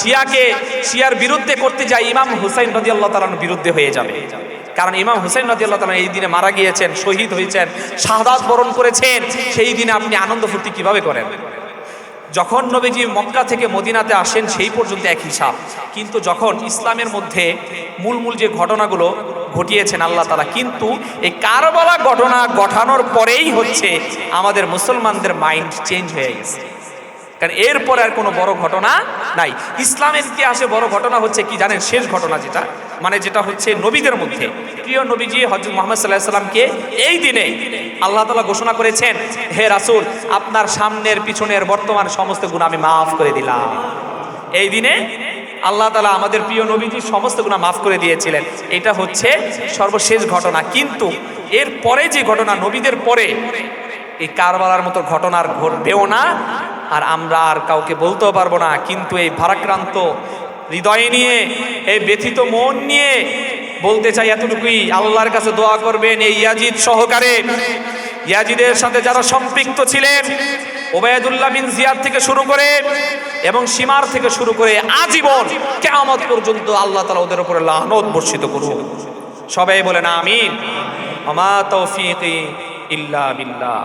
শিয়ার বিরুদ্ধে করতে যায় ইমাম হুসাইন রাদিয়াল্লাহু তাআলার বিরুদ্ধে হয়ে যাবে। কারণ ইমাম হুসাইন রাদিয়াল্লাহু তাআলা এই দিনে মারা গিয়েছেন, শহীদ হয়েছেন, শাহাদাত বরণ করেছেন। সেই দিনে আপনি আনন্দ ফুর্তি কিভাবে করেন? যখন নবীজি মক্কা থেকে মদিনাতে আসেন সেই পর্যন্ত এক হিসাব, কিন্তু যখন ইসলামের মধ্যে মূল যে ঘটনাগুলো ঘটিয়েছেন আল্লাহ তাআলা, কিন্তু এই কারবালা ঘটনা ঘটানোর পরেই হচ্ছে আমাদের মুসলমানদের মাইন্ড চেঞ্জ হয়ে গেছে। কারণ এরপরে আর কোনো বড় ঘটনা নাই। ইসলামের ইতিহাসে বড় ঘটনা হচ্ছে কি জানেন? শেষ ঘটনা যেটা হচ্ছে নবীদের মধ্যে প্রিয় নবীজি হযরত মুহাম্মদ সাল্লাল্লাহু আলাইহি সাল্লামকে এই দিনে আল্লাহ তাআলা ঘোষণা করেছেন, হে রাসূল, আপনার সামনের পিছনের বর্তমান সমস্ত গুনাহ আমি মাফ করে দিলাম। এই দিনে আল্লাহ তাআলা আমাদের প্রিয় নবীজির সমস্ত গুনাহ মাফ করে দিয়েছিলেন। এটা হচ্ছে সর্বশেষ ঘটনা। কিন্তু এর পরে যে ঘটনা, নবীদের পরে এই কারবালার মতো ঘটনা আর ঘটবেও না, আর আমরা আর কাউকে বলতেও পারবো না। কিন্তু এই ভারাক্রান্ত হৃদয় নিয়ে, এই ব্যথিত মন নিয়ে বলতে চাই এতটুকুই, আল্লাহর কাছে দোয়া করবেন এই ইয়াজিদ সহকারে, ইয়াজিদের সাথে যারা সম্পৃক্ত ছিলেন, ওবায়দুল্লাহ বিন জিয়াদ থেকে শুরু করে এবং সীমার থেকে শুরু করে আজীবন কিয়ামত পর্যন্ত আল্লাহ তাআলা ওদের উপরে লানত বর্ষিত করুন। সবাই বলেন আমিন। ওমা তৌফিকি ইল্লা বিল্লাহ।